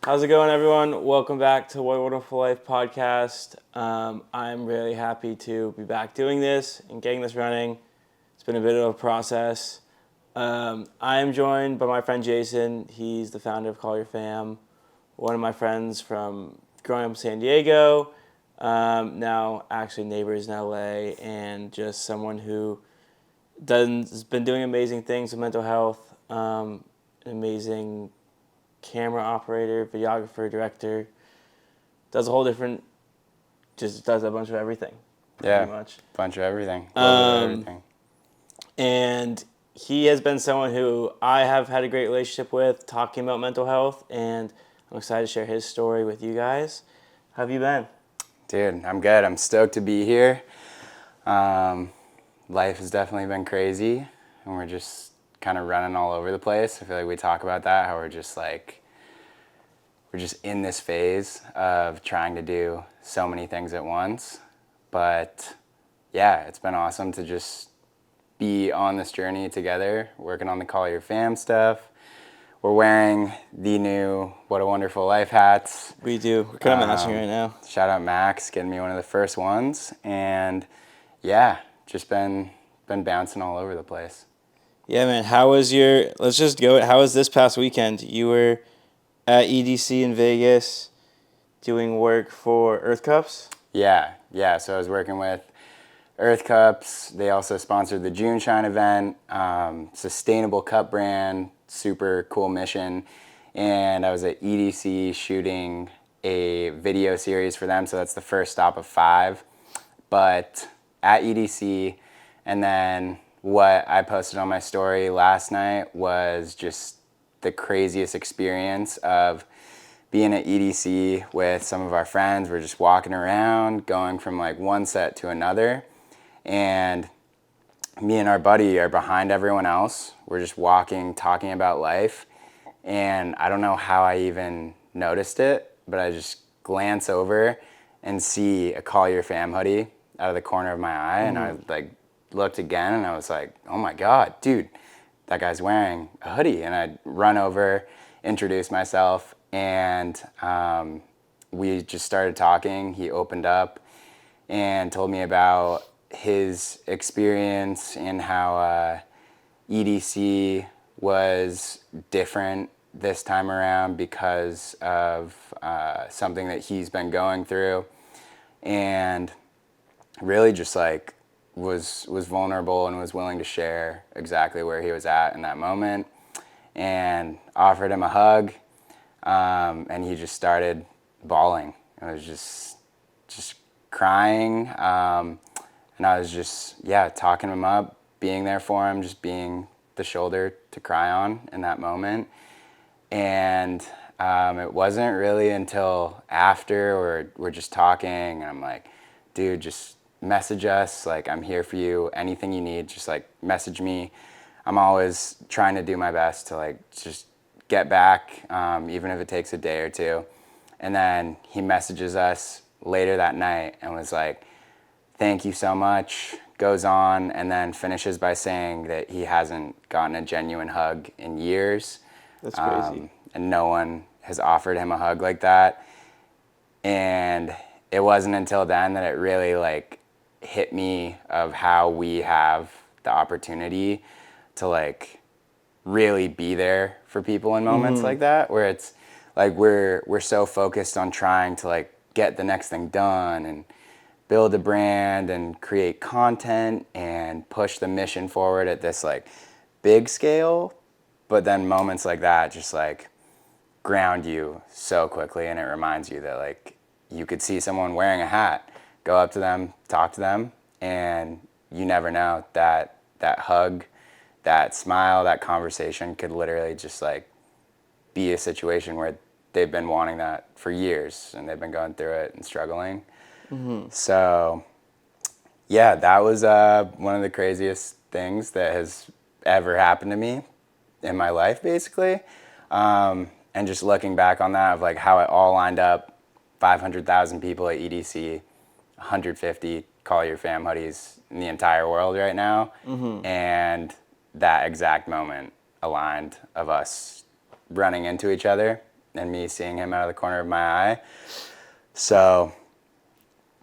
How's it going, everyone? Welcome back to What a Wonderful Life podcast. I'm really happy to be back doing this and getting this running. It's been a bit of a process. I am joined by my friend Jason. He's the founder of Call Your Fam, one of my friends from growing up in San Diego, now actually neighbors in LA, and just someone who has been doing amazing things with mental health, an amazing camera operator, videographer, director, does a whole different, just does a bunch of everything, pretty much. Bunch of everything. Everything. And he has been someone who I have had a great relationship with, talking about mental health, and I'm excited to share his story with you guys. How have you been? Dude, I'm good. I'm stoked to be here. Life has definitely been crazy, and we're just kind of running all over the place. I feel like we talk about that, how we're just in this phase of trying to do so many things at once. But yeah, it's been awesome to just be on this journey together, working on the Call Your Fam stuff. We're wearing the new What a Wonderful Life hats. We do. We're kind of matching right now. Shout out Max, getting me one of the first ones. And yeah, just been bouncing all over the place. Yeah, man. How was how was this past weekend? You were at EDC in Vegas doing work for Earth Cups? Yeah. So I was working with Earth Cups. They also sponsored the June Shine event, sustainable cup brand, super cool mission. And I was at EDC shooting a video series for them. So that's the first stop of 5. But at EDC, and then what I posted on my story last night was just the craziest experience of being at EDC with some of our friends. We're just walking around, going from like one set to another. And me and our buddy are behind everyone else. We're just walking, talking about life. And I don't know how I even noticed it, but I just glance over and see a Call Your Fam hoodie out of the corner of my eye. And I looked again and I was like, oh my God, dude, that guy's wearing a hoodie. And I run over, introduce myself, and we just started talking. He opened up and told me about his experience and how EDC was different this time around because of something that he's been going through, and really just like was vulnerable and was willing to share exactly where he was at in that moment, and offered him a hug, and he just started bawling. I was just crying, and I was just talking him up, being there for him, just being the shoulder to cry on in that moment. And it wasn't really until after we're just talking, and I'm like, dude, just message us. Like, I'm here for you. Anything you need, just like message me. I'm always trying to do my best to like just get back, even if it takes a day or two. And then he messages us later that night and was like, thank you so much, goes on, and then finishes by saying that he hasn't gotten a genuine hug in years. That's crazy. And no one has offered him a hug like that. And it wasn't until then that it really like hit me of how we have the opportunity to like really be there for people in moments like that, where it's like we're so focused on trying to like get the next thing done and build a brand and create content and push the mission forward at this like big scale, but then moments like that just like ground you so quickly, and it reminds you that like you could see someone wearing a hat, go up to them, talk to them, and you never know that hug, that smile, that conversation could literally just like be a situation where they've been wanting that for years and they've been going through it and struggling. So yeah, that was one of the craziest things that has ever happened to me in my life, basically. And just looking back on that of like how it all lined up, 500,000 people at EDC, 150 Call Your Fam hoodies in the entire world right now. And that exact moment aligned of us running into each other and me seeing him out of the corner of my eye. So,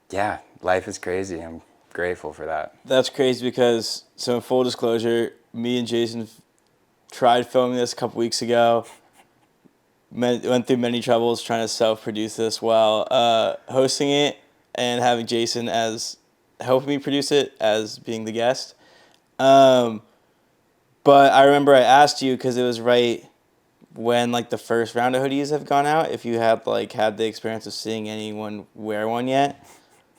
yeah, life is crazy. I'm grateful for that. That's crazy because, so in full disclosure, me and Jason tried filming this a couple weeks ago. Went through many troubles trying to self-produce this while hosting it and having Jason as helping me produce it as being the guest. But I remember I asked you because it was right when like the first round of hoodies have gone out, if you had like had the experience of seeing anyone wear one yet.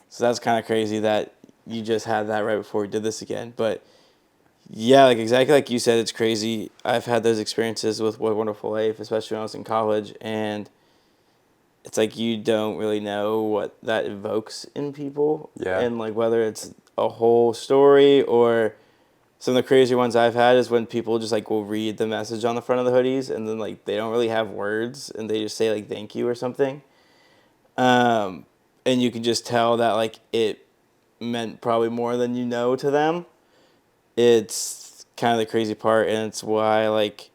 So that's kind of crazy that you just had that right before we did this again. But yeah, like exactly like you said, it's crazy. I've had those experiences with What Wonderful Life, especially when I was in college, and it's like you don't really know what that evokes in people. Yeah. And like whether it's a whole story or some of the crazier ones I've had is when people just like will read the message on the front of the hoodies and then like they don't really have words and they just say like thank you or something. And you can just tell that like it meant probably more than you know to them. It's kind of the crazy part, and it's why like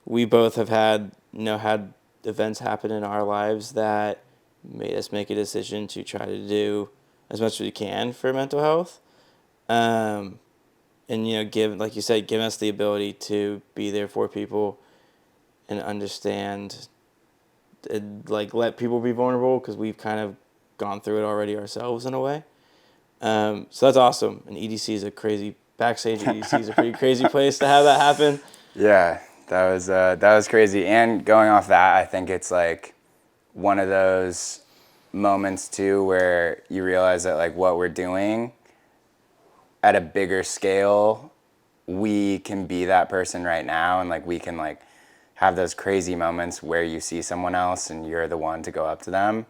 we both have had had events happen in our lives that made us make a decision to try to do as much as we can for mental health. And give, like you said, give us the ability to be there for people and understand and like let people be vulnerable because we've kind of gone through it already ourselves in a way. So that's awesome. And EDC is a crazy backstage. At EDC is a pretty crazy place to have that happen. Yeah, that was crazy. And going off that, I think it's like one of those moments too where you realize that like what we're doing at a bigger scale, we can be that person right now, and like we can like have those crazy moments where you see someone else and you're the one to go up to them.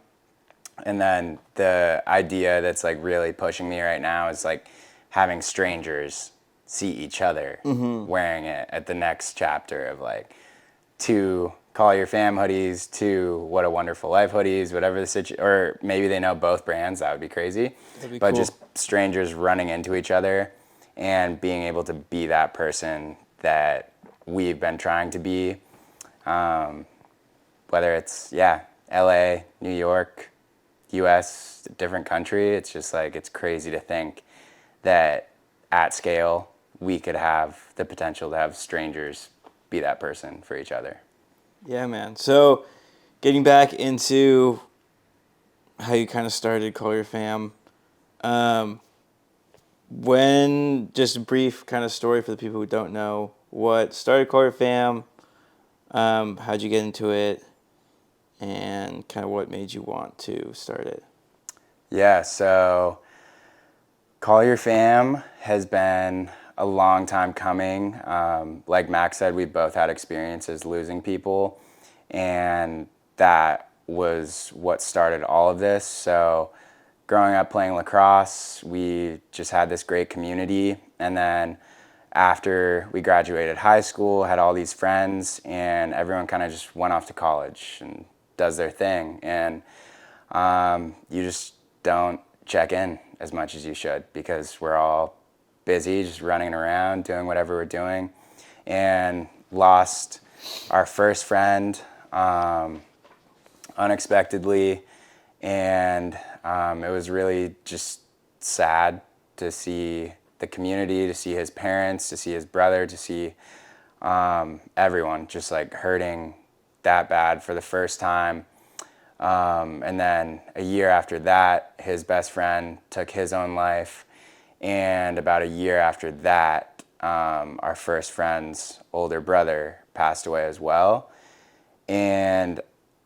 And then the idea that's like really pushing me right now is like having strangers see each other wearing it at the next chapter of like 2 Call Your Fam hoodies, 2 What a Wonderful Life hoodies, whatever the situation, or maybe they know both brands, that would be crazy. That'd be but cool. Just strangers running into each other and being able to be that person that we've been trying to be, whether it's, LA, New York, US, different country. It's just like, it's crazy to think that at scale, we could have the potential to have strangers be that person for each other. Yeah, man. So getting back into how you kind of started Call Your Fam, when, just a brief kind of story for the people who don't know, what started Call Your Fam, how'd you get into it, and kind of what made you want to start it? Yeah, so Call Your Fam has been a long time coming. Like Max said, we both had experiences losing people, and that was what started all of this. So growing up playing lacrosse, we just had this great community, and then after we graduated high school, had all these friends, and everyone kind of just went off to college and does their thing, and you just don't check in as much as you should because we're all busy just running around doing whatever we're doing, and lost our first friend unexpectedly, and it was really just sad to see the community, to see his parents, to see his brother, to see everyone just like hurting that bad for the first time. And then a year after that, his best friend took his own life. And about a year after that, our first friend's older brother passed away as well. And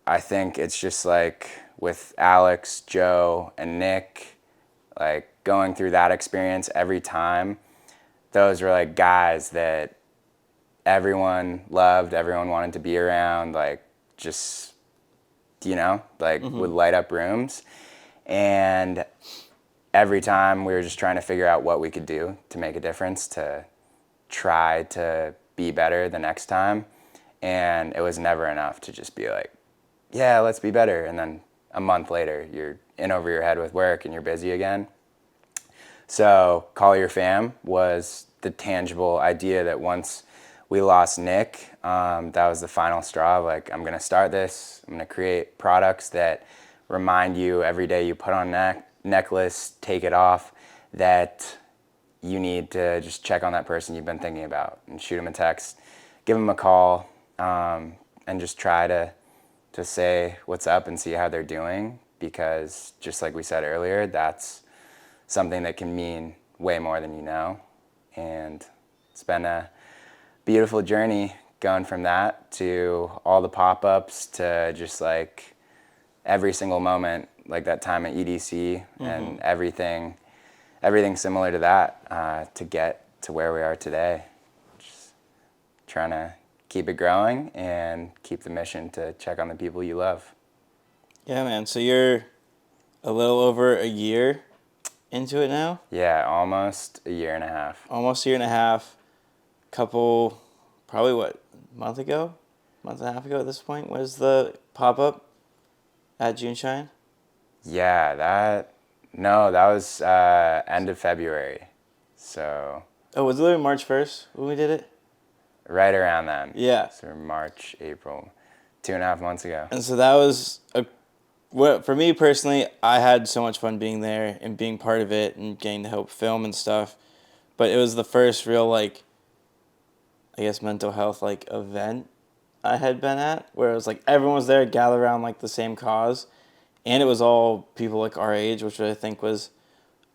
I think it's just like with Alex, Joe, and Nick, like going through that experience every time, those were like guys that everyone loved, everyone wanted to be around, like just, would light up rooms. And every time we were just trying to figure out what we could do to make a difference, to try to be better the next time. And it was never enough to just be like, yeah, let's be better. And then a month later, you're in over your head with work and you're busy again. So Call Your Fam was the tangible idea that once we lost Nick. That was the final straw. Like, I'm going to start this. I'm going to create products that remind you every day you put on necklace, take it off, that you need to just check on that person you've been thinking about and shoot them a text, give them a call, and just try to say what's up and see how they're doing. Because just like we said earlier, that's something that can mean way more than you know. And it's been a beautiful journey going from that to all the pop-ups to just like every single moment, like that time at EDC and everything similar to that, to get to where we are today. Just trying to keep it growing and keep the mission to check on the people you love. Yeah, man. So you're a little over a year into it now? Yeah, almost a year and a half. Almost a year and a half. Couple, probably what, month and a half ago at this point, was the pop-up at Juneshine? Yeah, that was end of February. So Oh, was it literally March 1st when we did it? right around then. Yeah. So March, April, 2.5 months ago. And so that was for me personally, I had so much fun being there and being part of it and getting to help film and stuff. But it was the first real, like, I guess mental health, like, event I had been at, where it was like everyone was there, gathered around like the same cause, and it was all people like our age, which I think was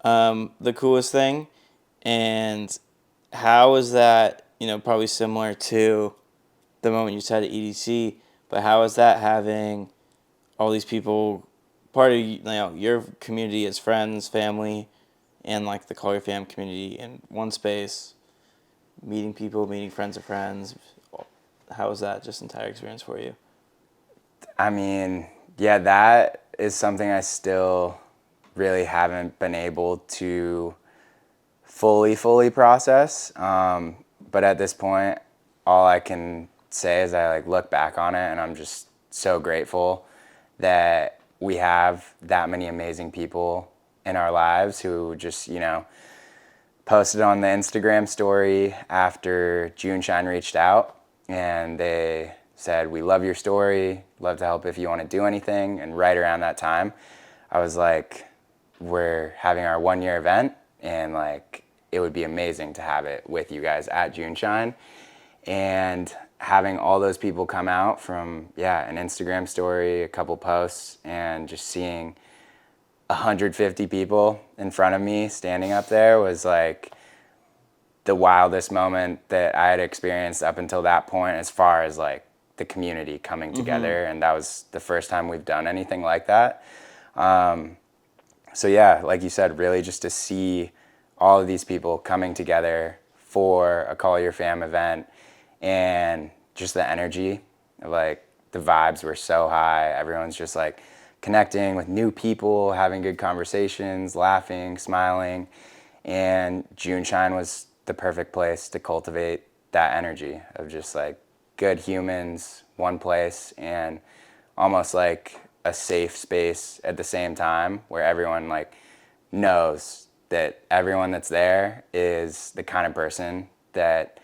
the coolest thing. And how is that, probably similar to the moment you said at EDC, but how is that having all these people part of your community as friends, family, and like the Call Your Fam community in one space, meeting people, meeting friends of friends? How was that just entire experience for you? I mean, yeah, that is something I still really haven't been able to fully process. But at this point, all I can say is I like look back on it and I'm just so grateful that we have that many amazing people in our lives who just, posted on the Instagram story after Juneshine reached out, and they said, "We love your story, love to help if you want to do anything." And right around that time, I was like, we're having our 1-year event, and like it would be amazing to have it with you guys at Juneshine. And having all those people come out from, an Instagram story, a couple posts, and just seeing 150 people in front of me standing up there was like the wildest moment that I had experienced up until that point, as far as like the community coming together. And that was the first time we've done anything like that. So yeah, like you said, really just to see all of these people coming together for a Call Your Fam event, and just the energy, like the vibes were so high. Everyone's just like connecting with new people, having good conversations, laughing, smiling. And Juneshine was the perfect place to cultivate that energy of just like good humans, one place, and almost like a safe space at the same time, where everyone like knows that everyone that's there is the kind of person that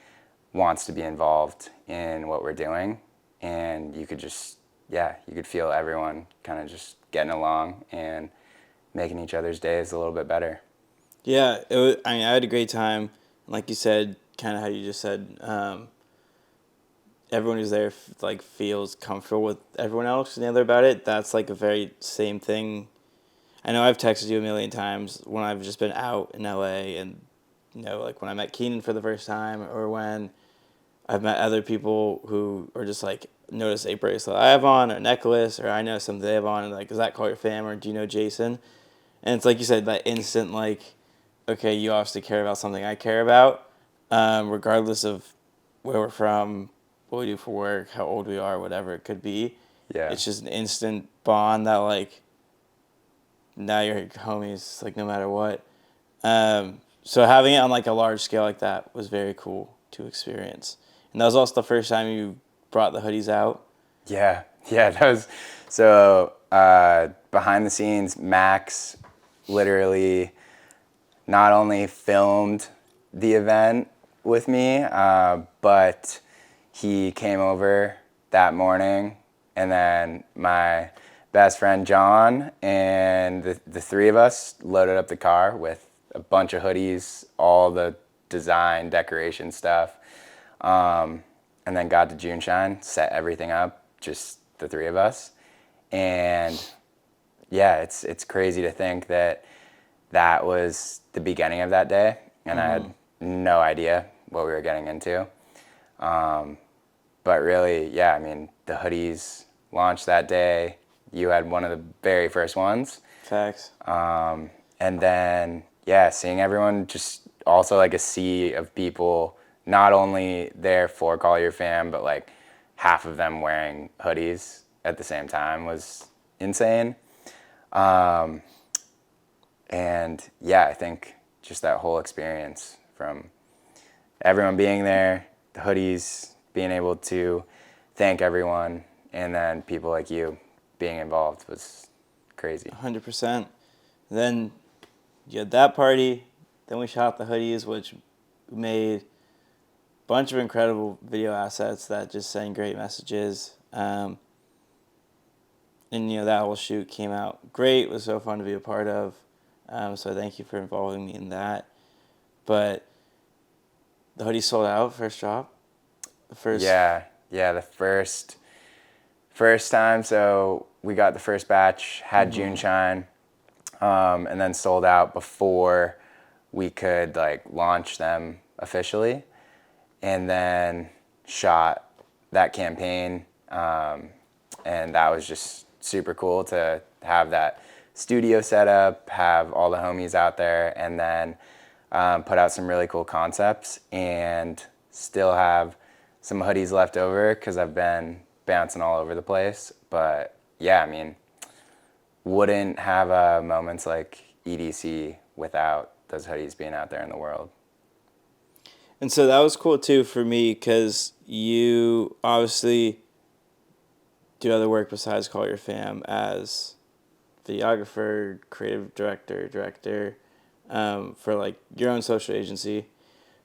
wants to be involved in what we're doing. And you could just, you could feel everyone kind of just getting along and making each other's days a little bit better. Yeah, I had a great time. Like you said, kind of how you just said, everyone who's there like feels comfortable with everyone else together about it. That's like a very same thing. I know I've texted you a million times when I've just been out in LA, and like when I met Keenan for the first time, or when I've met other people who are just like, notice a bracelet I have on, or a necklace, or I know something they have on, and like, does that Call Your Fam, or do you know Jason? And it's like you said, that instant like, okay, you obviously care about something I care about, regardless of where we're from, what we do for work, how old we are, whatever it could be. Yeah. It's just an instant bond that like, now you're homies, like no matter what. So having it on like a large scale like that was very cool to experience. And that was also the first time you brought the hoodies out. Yeah, that was, so behind the scenes, Max literally not only filmed the event, with me, but he came over that morning, and then my best friend John and the three of us loaded up the car with a bunch of hoodies, all the design, decoration stuff, and then got to Juneshine, set everything up, just the three of us. And yeah, it's crazy to think that that was the beginning of that day, and I had no idea what we were getting into. But really, yeah, I mean, the hoodies launched that day. You had one of the very first ones. Facts. And then, yeah, seeing everyone, just also like a sea of people, not only there for Call Your Fam, but like half of them wearing hoodies at the same time was insane. And yeah, I think just that whole experience from everyone being there, the hoodies, being able to thank everyone, and then people like you being involved was crazy. 100%. Then you had that party. Then we shot the hoodies, which made a bunch of incredible video assets that just send great messages. And that whole shoot came out great. It was so fun to be a part of. So thank you for involving me in that. But the hoodie sold out first drop. Yeah, the first time. So we got the first batch, had Juneshine, and then sold out before we could like launch them officially, and then shot that campaign, and that was just super cool to have that studio set up, have all the homies out there, and then put out some really cool concepts, and still have some hoodies left over because I've been bouncing all over the place. But yeah, I mean, wouldn't have moments like EDC without those hoodies being out there in the world. And so that was cool too for me because you obviously do other work besides Call Your Fam as videographer, creative director for like your own social agency.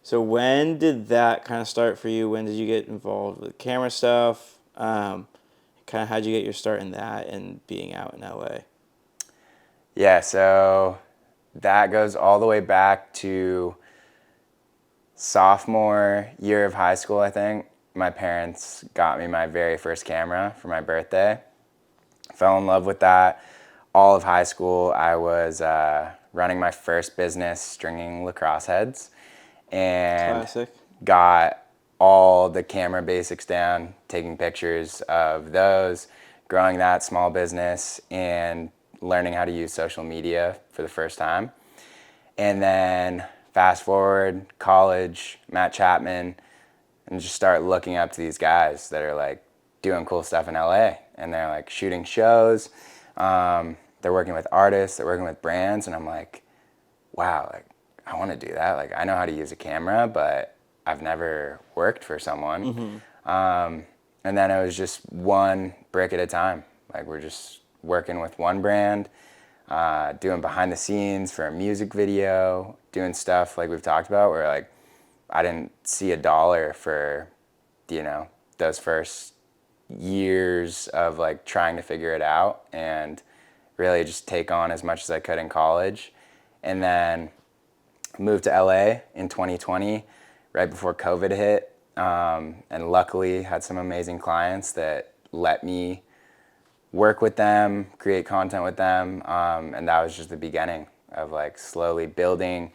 So when did that kind of start for you? When did you get involved with camera stuff? Kind of how'd you get your start in that and being out in LA? Yeah, so that goes all the way back to sophomore year of high school, I think. My parents got me my very first camera for my birthday. Fell in love with that. All of high school, I was running my first business, stringing lacrosse heads, and Classic. got all the camera basics down, taking pictures of those, growing that small business, and learning how to use social media for the first time. And then fast forward, college, Matt Chapman, and just start looking up to these guys that are like doing cool stuff in LA. And they're like shooting shows. They're working with artists, they're working with brands. And I'm like, wow, like I want to do that. Like I know how to use a camera, but I've never worked for someone. And then it was just one brick at a time. Like we're just working with one brand, doing behind the scenes for a music video, doing stuff like we've talked about where like I didn't see $1 for, those first years of like trying to figure it out and really just take on as much as I could in college. And then moved to LA in 2020, right before COVID hit. And luckily had some amazing clients that let me work with them, create content with them. And that was just the beginning of like slowly building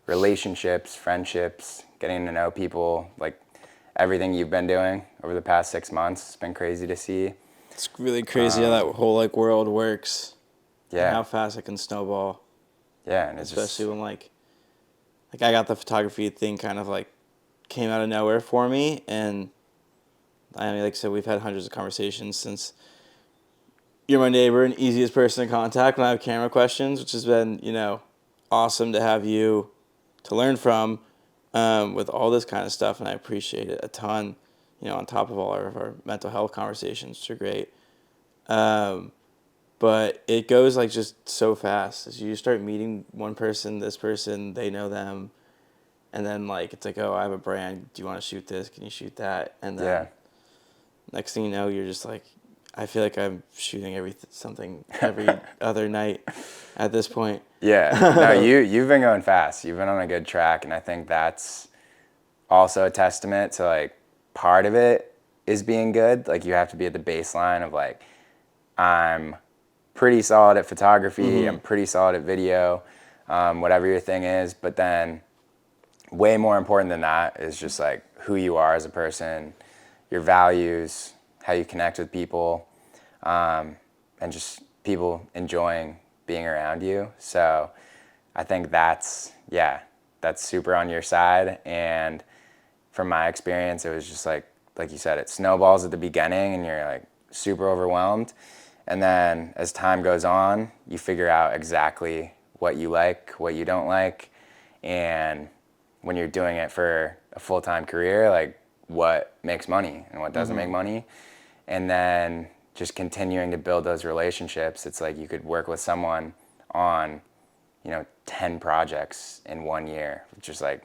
relationships, friendships, getting to know people, like everything you've been doing over the past 6 months. It's been crazy to see. It's really crazy how that whole like world works. Yeah. And how fast it can snowball. Yeah. And Especially when like I got the photography thing kind of like came out of nowhere for me. And I mean, like I said, we've had hundreds of conversations since you're my neighbor and easiest person to contact when I have camera questions, which has been, awesome to have you to learn from with all this kind of stuff. And I appreciate it a ton, on top of all of our mental health conversations, which are great. But it goes like just so fast as you start meeting one person, this person, they know them. and then like it's like, oh, I have a brand. Do you want to shoot this? Can you shoot that? And then Yeah. next thing you know, you're just like, I feel like I'm shooting something every other night at this point. Yeah. No, you've been going fast. You've been on a good track, and I think that's also a testament to like part of it is being good. Like you have to be at the baseline of like, I'm pretty solid at photography. I'm pretty solid at video, whatever your thing is. But then way more important than that is just like who you are as a person, your values, how you connect with people, and just people enjoying being around you. So I think that's super on your side. And from my experience, it was just like you said, it snowballs at the beginning and you're like super overwhelmed. And then as time goes on, you figure out exactly what you like, what you don't like. And when you're doing it for a full-time career, like what makes money and what doesn't make money. And then just continuing to build those relationships. It's like you could work with someone on, 10 projects in 1 year, which is like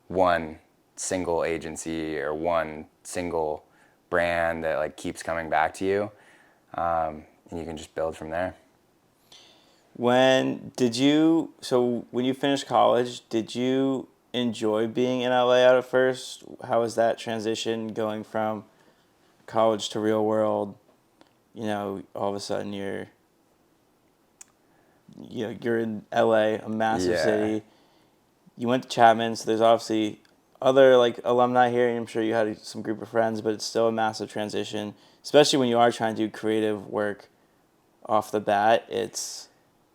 one single agency or one single brand that like keeps coming back to you. And you can just build from there. When you finished college, did you enjoy being in LA at first? How was that transition going from college to real world? All of a sudden you're in LA, a massive city. You went to Chapman, so there's obviously other like alumni here, and I'm sure you had some group of friends, but it's still a massive transition, especially when you are trying to do creative work off the bat. It's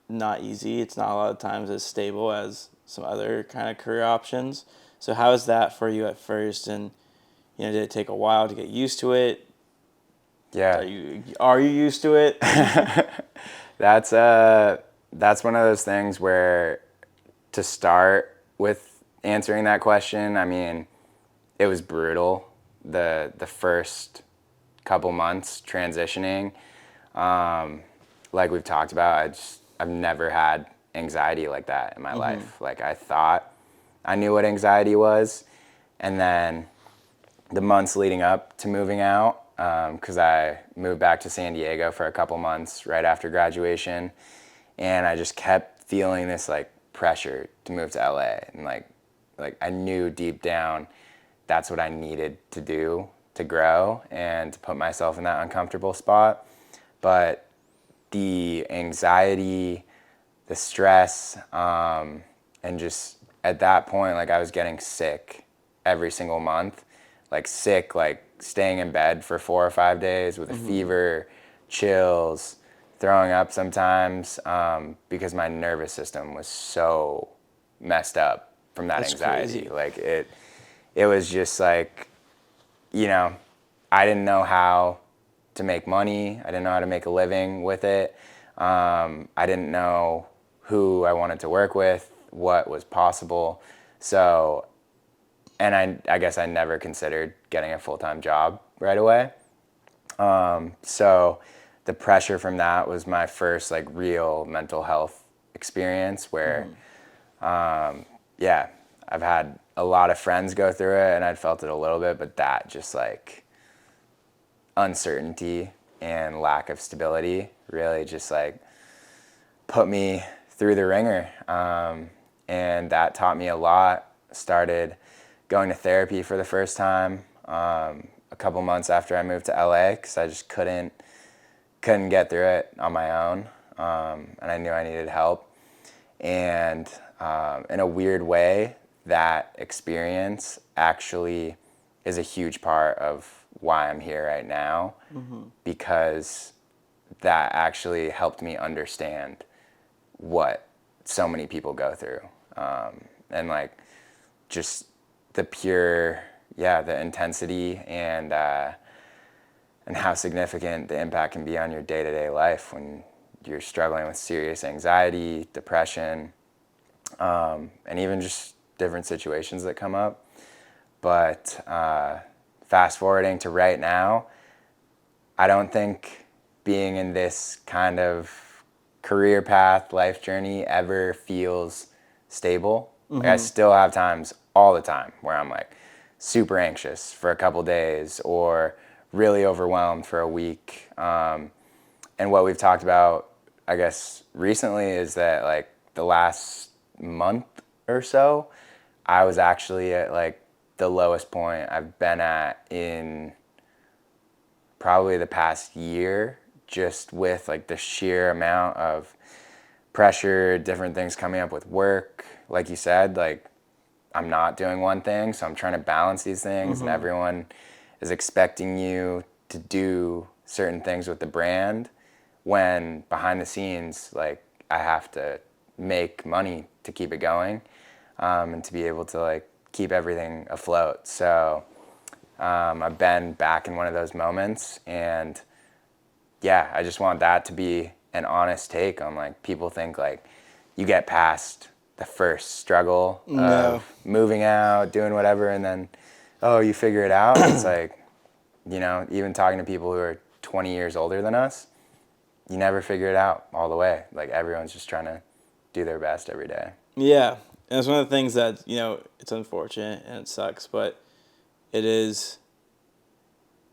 not easy. It's not a lot of times as stable as some other kind of career options. So how was that for you at first? And did it take a while to get used to it? Yeah. Are you used to it? That's one of those things where to start with answering that question, I mean, it was brutal the first couple months transitioning. Like we've talked about, I've never had anxiety like that in my life. Like I thought I knew what anxiety was, and then the months leading up to moving out, because I moved back to San Diego for a couple months right after graduation, and I just kept feeling this like pressure to move to LA, and like I knew deep down that's what I needed to do to grow and to put myself in that uncomfortable spot. But the anxiety, the stress, and just at that point, like I was getting sick every single month, like sick, like staying in bed for 4 or 5 days with a fever, chills, throwing up sometimes, because my nervous system was so messed up from that anxiety. Crazy. Like it was just like, I didn't know how to make money. I didn't know how to make a living with it. I didn't know who I wanted to work with, what was possible. So, and I guess I never considered getting a full-time job right away. So the pressure from that was my first like real mental health experience where, I've had a lot of friends go through it and I'd felt it a little bit, but that just like uncertainty and lack of stability really just like put me through the ringer. And that taught me a lot. Started going to therapy for the first time a couple months after I moved to LA because I just couldn't get through it on my own. And I knew I needed help. And in a weird way, that experience actually is a huge part of why I'm here right now, because that actually helped me understand what so many people go through. And like just the pure, the intensity and how significant the impact can be on your day-to-day life when you're struggling with serious anxiety, depression, and even just different situations that come up. But fast forwarding to right now, I don't think being in this kind of career path, life journey ever feels stable. Like I still have times all the time where I'm like super anxious for a couple days or really overwhelmed for a week. And what we've talked about, I guess, recently is that like the last month or so, I was actually at like the lowest point I've been at in probably the past year, just with like the sheer amount of pressure, different things coming up with work. Like you said, like I'm not doing one thing, so I'm trying to balance these things, and everyone is expecting you to do certain things with the brand when behind the scenes, like I have to make money to keep it going, and to be able to like keep everything afloat. So I've been back in one of those moments, and yeah, I just want that to be an honest take on like people think like you get past the first struggle No. of moving out, doing whatever, and then oh, you figure it out. It's like, you know, even talking to people who are 20 years older than us, you never figure it out all the way. Like everyone's just trying to do their best every day. Yeah, and it's one of the things that, you know, it's unfortunate and it sucks, but it is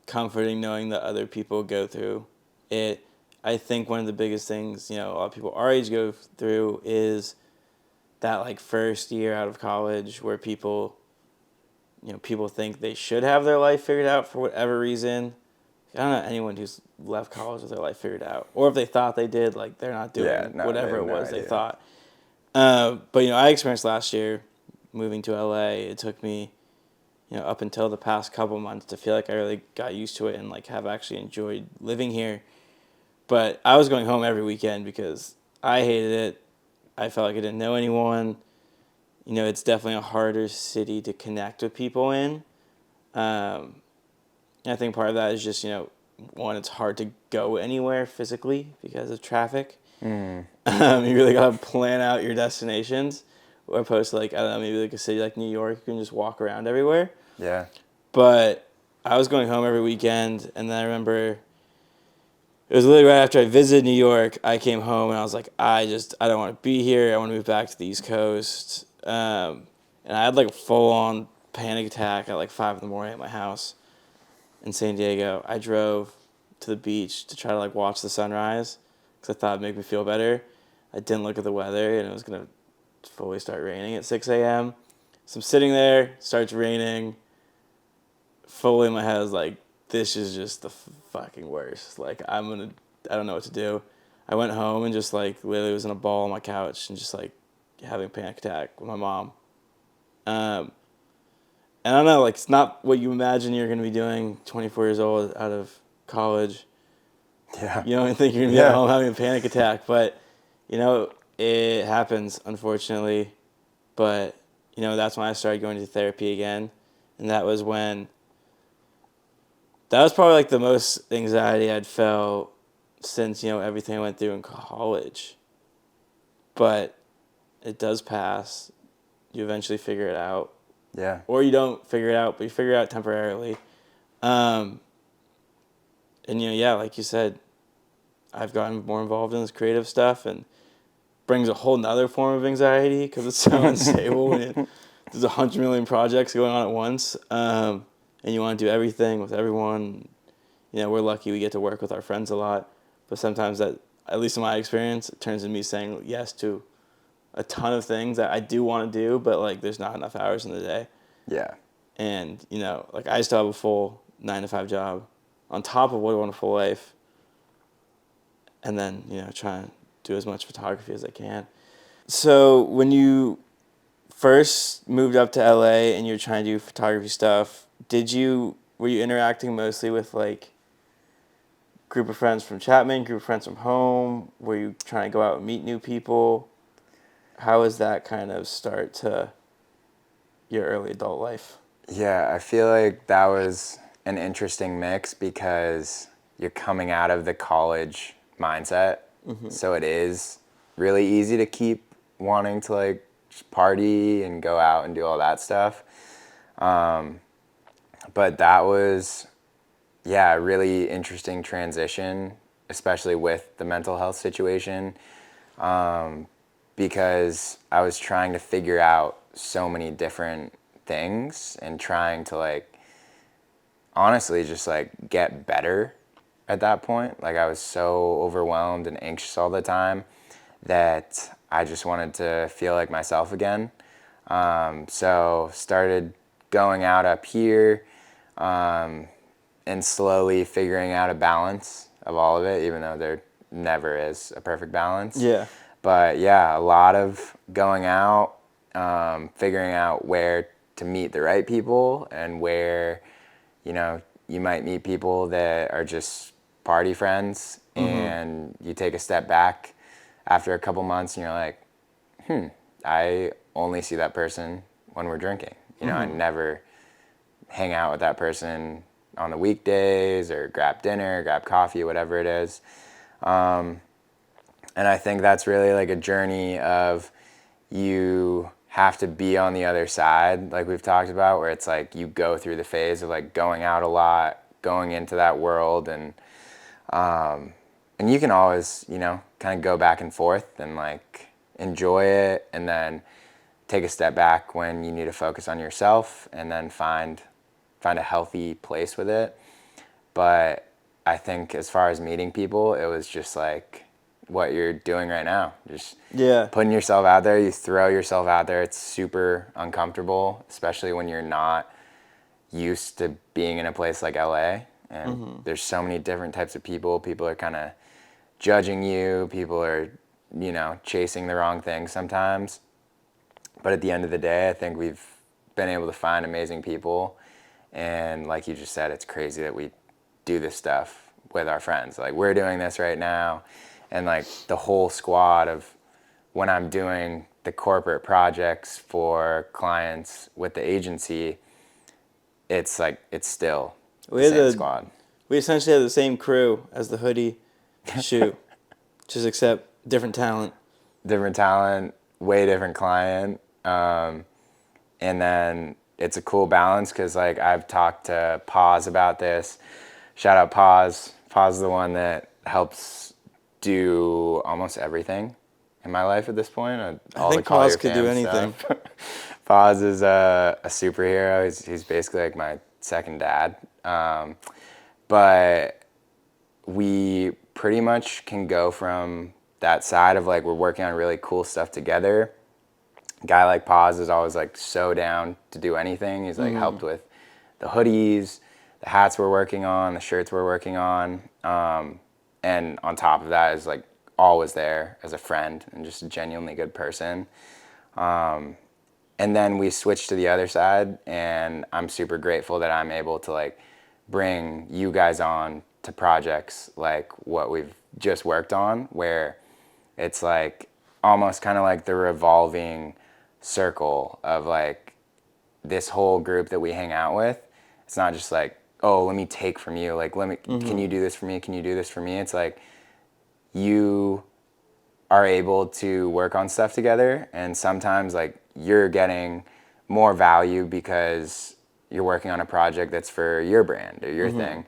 comforting knowing that other people go through it. I think one of the biggest things, you know, a lot of people our age go through is that like first year out of college where people, you know, people think they should have their life figured out for whatever reason. I don't know anyone who's left college with their life figured out, or if they thought they did, like they're not doing Yeah, no, they whatever have it no was they idea. thought. But you know, I experienced last year moving to LA. It took me, you know, up until the past couple months to feel like I really got used to it and like have actually enjoyed living here. But I was going home every weekend because I hated it. I felt like I didn't know anyone. You know, it's definitely a harder city to connect with people in. Um, I think part of that is just, you know, one, it's hard to go anywhere physically because of traffic. You really got to plan out your destinations. Opposed to like, I don't know, maybe like a city like New York, you can just walk around everywhere. Yeah. But I was going home every weekend, and then I remember it was literally right after I visited New York, I came home and I was like, I don't want to be here. I want to move back to the East Coast. And I had like a full on panic attack at like 5 in the morning at my house in San Diego. I drove to the beach to try to like watch the sunrise because I thought it'd make me feel better. I didn't look at the weather and it was going to fully start raining at 6 a.m. So I'm sitting there, starts raining. Fully in my head, I was like, this is just the fucking worst. Like, I don't know what to do. I went home and just like literally was in a ball on my couch and just like having a panic attack with my mom. And I don't know, like, it's not what you imagine you're going to be doing 24 years old out of college. Yeah. You don't think you're going to be at home having a panic attack, but, you know, it happens, unfortunately. But, you know, that's when I started going to therapy again. And that was probably like the most anxiety I'd felt since, you know, everything I went through in college. But it does pass. You eventually figure it out. Yeah. Or you don't figure it out, but you figure it out temporarily. And, you know, yeah, like you said, I've gotten more involved in this creative stuff and brings a whole nother form of anxiety because it's so unstable when there's 100 million projects going on at once. And you want to do everything with everyone. You know, we're lucky we get to work with our friends a lot. But sometimes that, at least in my experience, it turns into me saying yes to a ton of things that I do want to do, but like there's not enough hours in the day. Yeah. And, you know, like I still have a full 9 to 5 job on top of What a Wonderful Life. And then, you know, try to do as much photography as I can. So when you first moved up to LA and you're trying to do photography stuff, were you interacting mostly with like group of friends from Chapman, group of friends from home? Were you trying to go out and meet new people? How was that kind of start to your early adult life? Yeah, I feel like that was an interesting mix because you're coming out of the college mindset. So it is really easy to keep wanting to like just party and go out and do all that stuff. But that was, yeah, a really interesting transition, especially with the mental health situation, because I was trying to figure out so many different things and trying to like honestly just like get better at that point. Like I was so overwhelmed and anxious all the time that I just wanted to feel like myself again. So started going out up here, and slowly figuring out a balance of all of it, even though there never is a perfect balance. Yeah. But yeah, a lot of going out, figuring out where to meet the right people and where, you know, you might meet people that are just party friends, and you take a step back after a couple months and you're like, I only see that person when we're drinking. You know, I never hang out with that person on the weekdays or grab dinner, grab coffee, whatever it is. And I think that's really like a journey of you have to be on the other side, like we've talked about, where it's like you go through the phase of like going out a lot, going into that world, and you can always, you know, kind of go back and forth and like enjoy it, and then take a step back when you need to focus on yourself, and then find a healthy place with it. But I think as far as meeting people, it was just like what you're doing right now. Just Yeah. putting yourself out there, you throw yourself out there. It's super uncomfortable, especially when you're not used to being in a place like LA. And there's so many different types of people. People are kind of judging you. People are, you know, chasing the wrong things sometimes. But at the end of the day, I think we've been able to find amazing people. And like you just said, it's crazy that we do this stuff with our friends. Like we're doing this right now. And like the whole squad of when I'm doing the corporate projects for clients with the agency, it's like, it's still We the had same squad. We essentially had the same crew as the hoodie shoe, just except different talent. Different talent, way different client. And then it's a cool balance because like I've talked to Paz about this. Shout out Paz. Paz is the one that helps do almost everything in my life at this point. All think the Call Paz Your could do Fam anything. stuff. Paz is a superhero. He's basically like my second dad. But we pretty much can go from that side of like we're working on really cool stuff together. A guy like Paz is always like so down to do anything. He's like helped with the hoodies, the hats we're working on, the shirts we're working on. And on top of that is like always there as a friend and just a genuinely good person. And then we switched to the other side, and I'm super grateful that I'm able to like bring you guys on to projects like what we've just worked on, where it's like almost kind of like the revolving circle of like this whole group that we hang out with. It's not just like, oh, let me take from you. Like, can you do this for me? Can you do this for me? It's like you are able to work on stuff together, and sometimes like you're getting more value because you're working on a project that's for your brand or your thing.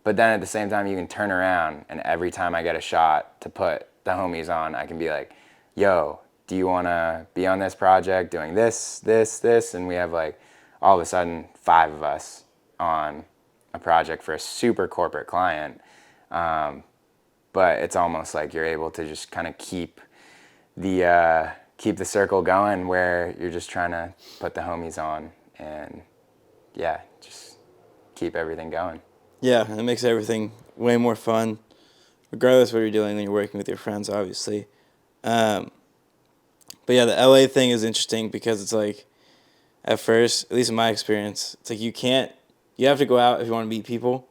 But then at the same time, you can turn around, and every time I get a shot to put the homies on, I can be like, yo, do you want to be on this project doing this, this, this? And we have like all of a sudden 5 of us on a project for a super corporate client. But it's almost like you're able to just kind of keep the circle going, where you're just trying to put the homies on and yeah, just keep everything going. Yeah, it makes everything way more fun, regardless of what you're doing when you're working with your friends, obviously. But yeah, the LA thing is interesting because it's like, at first, at least in my experience, it's like you have to go out if you want to meet people,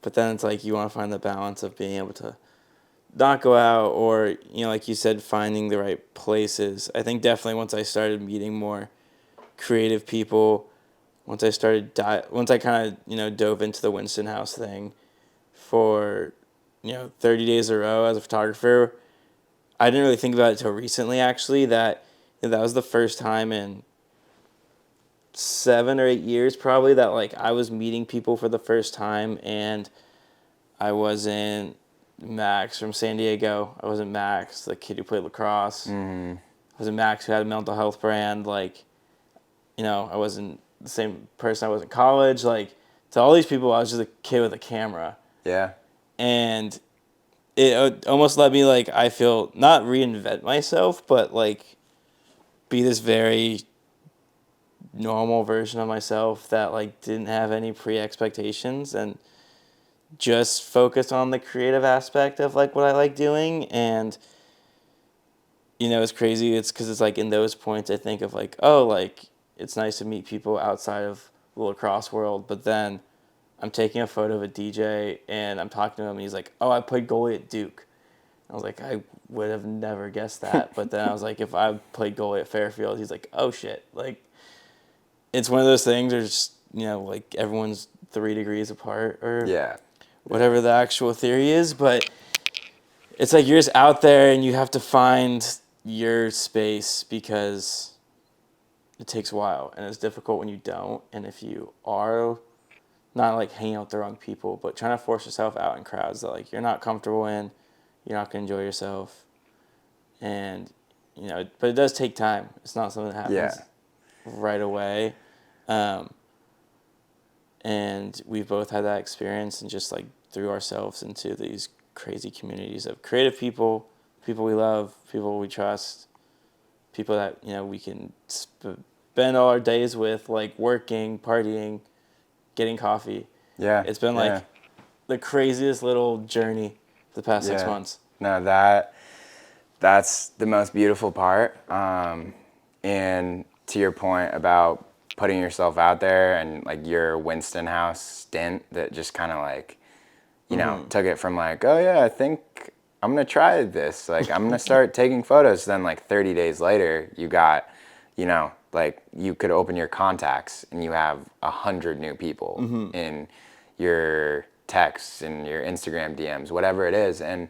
but then it's like you want to find the balance of being able to not go out, or, you know, like you said, finding the right places. I think definitely once I started meeting more creative people, once I kind of, you know, dove into the Winston House thing for, you know, 30 days in a row as a photographer, I didn't really think about it until recently, actually, that, you know, that was the first time in 7 or 8 years probably that like I was meeting people for the first time, and I wasn't Max from San Diego. I wasn't Max, the kid who played lacrosse. I wasn't Max who had a mental health brand. Like, I wasn't the same person I was in college. Like, to all these people, I was just a kid with a camera. Yeah. And it almost let me, like, I feel, not reinvent myself, but, like, be this very normal version of myself that, like, didn't have any pre-expectations and just focus on the creative aspect of, like, what I like doing. And it's crazy. It's because it's like in those points I think of, like, oh, like, it's nice to meet people outside of the lacrosse world. But then I'm taking a photo of a DJ and I'm talking to him and he's like, oh, I played goalie at Duke. I was like, I would have never guessed that. But then I was like, if I played goalie at Fairfield, he's like, oh shit. Like, it's one of those things. There's like, everyone's 3 degrees apart or Yeah. whatever the actual theory is, but it's like you're just out there and you have to find your space because it takes a while and it's difficult when you don't. And if you are not, like, hanging out with the wrong people, but trying to force yourself out in crowds that, like, you're not comfortable in, you're not going to enjoy yourself. And, but it does take time. It's not something that happens right away. And we've both had that experience and just, like, threw ourselves into these crazy communities of creative people, people we love, people we trust, people that, we can spend all our days with, like, working, partying, getting coffee. Yeah. It's been, like, the craziest little journey the past 6 months. No, that's the most beautiful part. And to your point about putting yourself out there and, like, your Winston House stint that just kind of, like, took it from, like, oh yeah, I think I'm going to try this. Like, I'm going to start taking photos. Then, like, 30 days later, you got, like, you could open your contacts and you have 100 new people in your texts and your Instagram DMs, whatever it is. And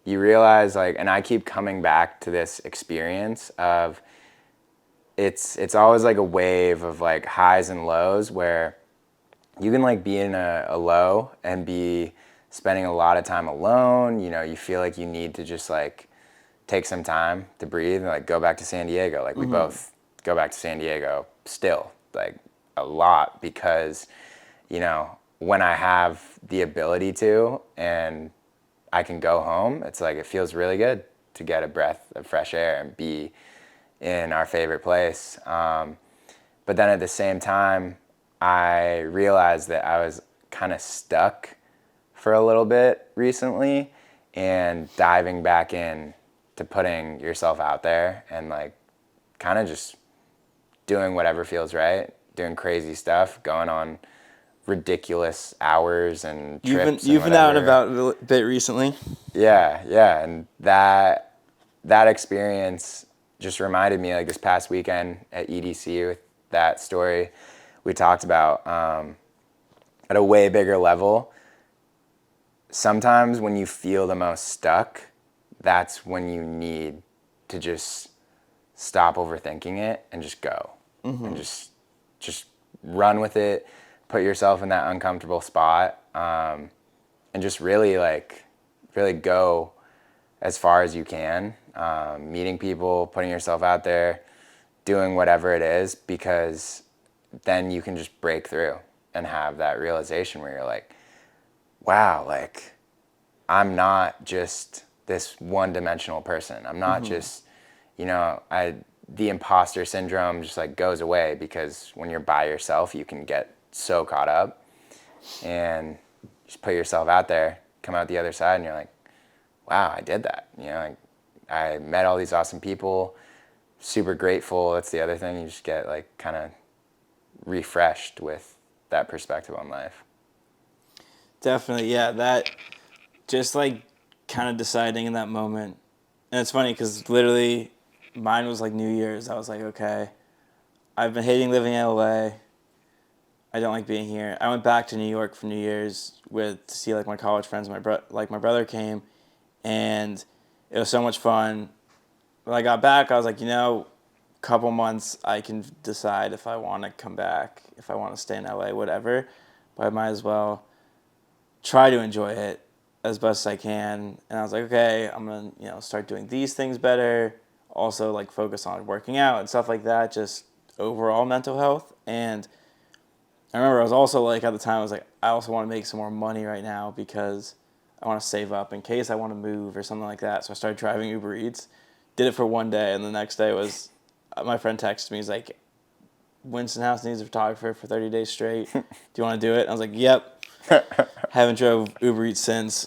you realize, like, and I keep coming back to this experience of it's always like a wave of, like, highs and lows where you can, like, be in a low and be spending a lot of time alone. You feel like you need to just, like, take some time to breathe and, like, go back to San Diego. Like, we both go back to San Diego still, like, a lot because, when I have the ability to and I can go home, it's like it feels really good to get a breath of fresh air and be in our favorite place. But then at the same time, I realized that I was kind of stuck for a little bit recently, and diving back in to putting yourself out there and, like, kind of just doing whatever feels right, doing crazy stuff, going on ridiculous hours and trips. You've been out and about a bit recently. Yeah, and that experience just reminded me, like, this past weekend at EDC with that story we talked about, at a way bigger level. Sometimes when you feel the most stuck, that's when you need to just stop overthinking it and just go and just run with it, put yourself in that uncomfortable spot, and just really go as far as you can, meeting people, putting yourself out there, doing whatever it is, because then you can just break through and have that realization where you're like, wow, like, I'm not just this one-dimensional person. I'm not just, the imposter syndrome just, like, goes away, because when you're by yourself, you can get so caught up, and just put yourself out there, come out the other side, and you're like, wow, I did that. Like, I met all these awesome people, super grateful. That's the other thing. You just get, like, kind of refreshed with that perspective on life. Definitely, yeah. That just, like, kind of deciding in that moment. And it's funny because literally mine was like New Year's. I was like, okay, I've been hating living in LA. I don't like being here. I went back to New York for New Year's to see, like, my college friends. My brother came, and it was so much fun. When I got back, I was like, couple months I can decide if I want to come back, if I want to stay in LA, whatever. But I might as well try to enjoy it as best as I can. And I was like, okay, I'm going to, start doing these things better. Also, like, focus on working out and stuff like that, just overall mental health. And I remember I was also like, at the time, I was like, I also want to make some more money right now because I want to save up in case I want to move or something like that. So I started driving Uber Eats, did it for one day, and the next day was, my friend texted me, he's like, Winston House needs a photographer for 30 days straight. Do you want to do it? And I was like, yep. Haven't drove Uber Eats since.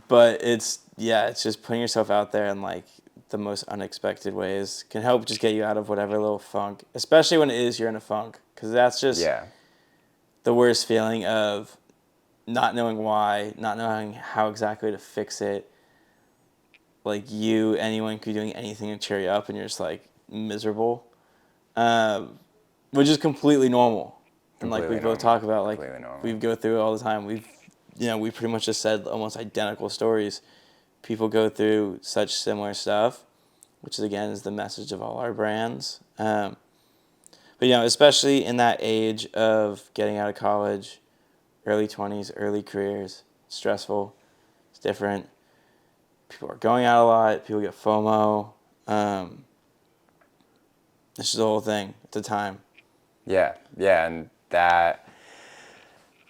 But it's just putting yourself out there in like the most unexpected ways can help just get you out of whatever little funk, especially when it is you're in a funk, because that's just Yeah. the worst feeling of not knowing why, not knowing how exactly to fix it. Like anyone could be doing anything to cheer you up, and you're just like miserable, which is completely normal. And like we Completely both normal. talk about, like Completely normal. we go through it all the time. We pretty much just said almost identical stories. People go through such similar stuff, which is, again, is the message of all our brands. But especially in that age of getting out of college, early 20s, early careers, stressful, it's different. People are going out a lot. People get FOMO. It's just the whole thing at the time. Yeah, and that,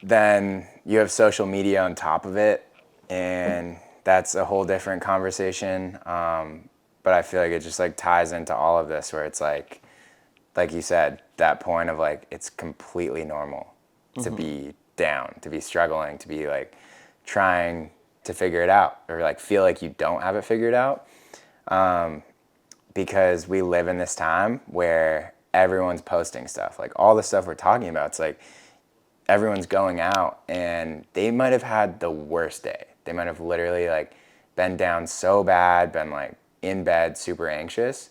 then you have social media on top of it, and that's a whole different conversation. But I feel like it just like ties into all of this, where it's like you said, that point of like it's completely normal to be down, to be struggling, to be like trying to figure it out, or like feel like you don't have it figured out. Because we live in this time where everyone's posting stuff. Like all the stuff we're talking about, it's like everyone's going out and they might have had the worst day. They might have literally like been down so bad, been like in bed, super anxious,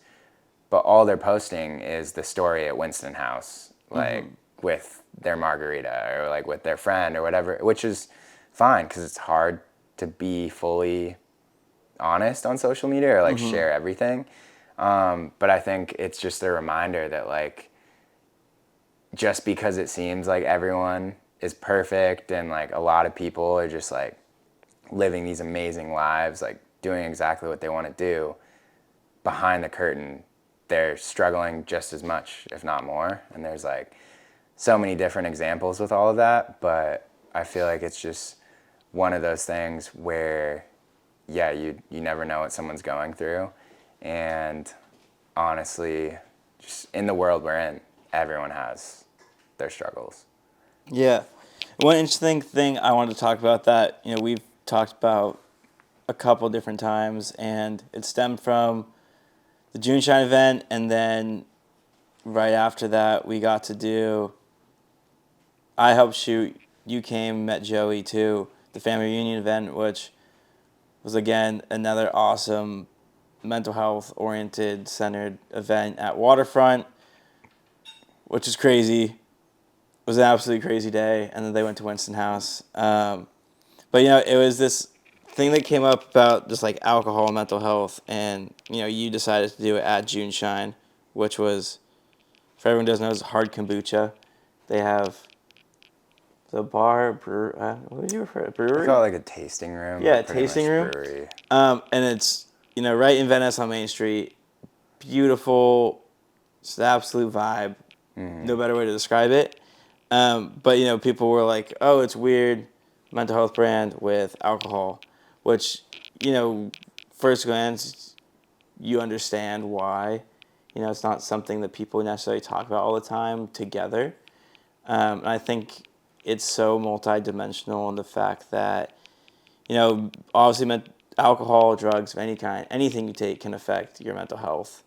but all they're posting is the story at Winston House, like with their margarita or like with their friend or whatever, which is fine because it's hard to be fully honest on social media or like share everything. But I think it's just a reminder that like, just because it seems like everyone is perfect and like a lot of people are just like living these amazing lives, like doing exactly what they want to do, behind the curtain, they're struggling just as much, if not more. And there's like so many different examples with all of that. But I feel like it's just one of those things where, yeah, you never know what someone's going through. And honestly, just in the world we're in, everyone has their struggles. Yeah. One interesting thing I wanted to talk about that, we've talked about a couple different times, and it stemmed from the June Shine event, and then right after that, we got to do, I helped shoot, you came, met Joey too, the family reunion event, which was, again, another awesome mental health oriented centered event at Waterfront, which is crazy. It was an absolutely crazy day, and then they went to Winston House. But it was this thing that came up about just like alcohol and mental health, and you decided to do it at June Shine, which was, for everyone who doesn't know, is Hard Kombucha. They have the bar, what would you refer to? Brewery? I call it like a tasting room. Yeah, but pretty tasting much room. Brewery. And it's right in Venice on Main Street. Beautiful, it's the absolute vibe. No better way to describe it. But people were like, "Oh, it's weird, mental health brand with alcohol," which first glance you understand why. It's not something that people necessarily talk about all the time together. And I think it's so multidimensional in the fact that obviously alcohol, drugs of any kind, anything you take can affect your mental health.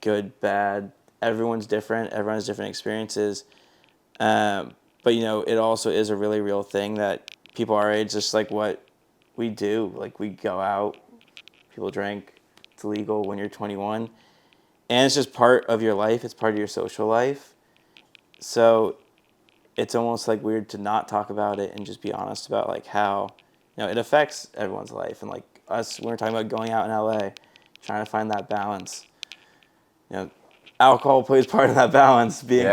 Good, bad. Everyone's different. Everyone has different experiences. But it also is a really real thing that people our age, just like what we do, like we go out, people drink. It's illegal when you're 21, and it's just part of your life. It's part of your social life. So it's almost like weird to not talk about it and just be honest about like how it affects everyone's life. And like us, when we're talking about going out in LA, trying to find that balance. Alcohol plays part of that balance. Being,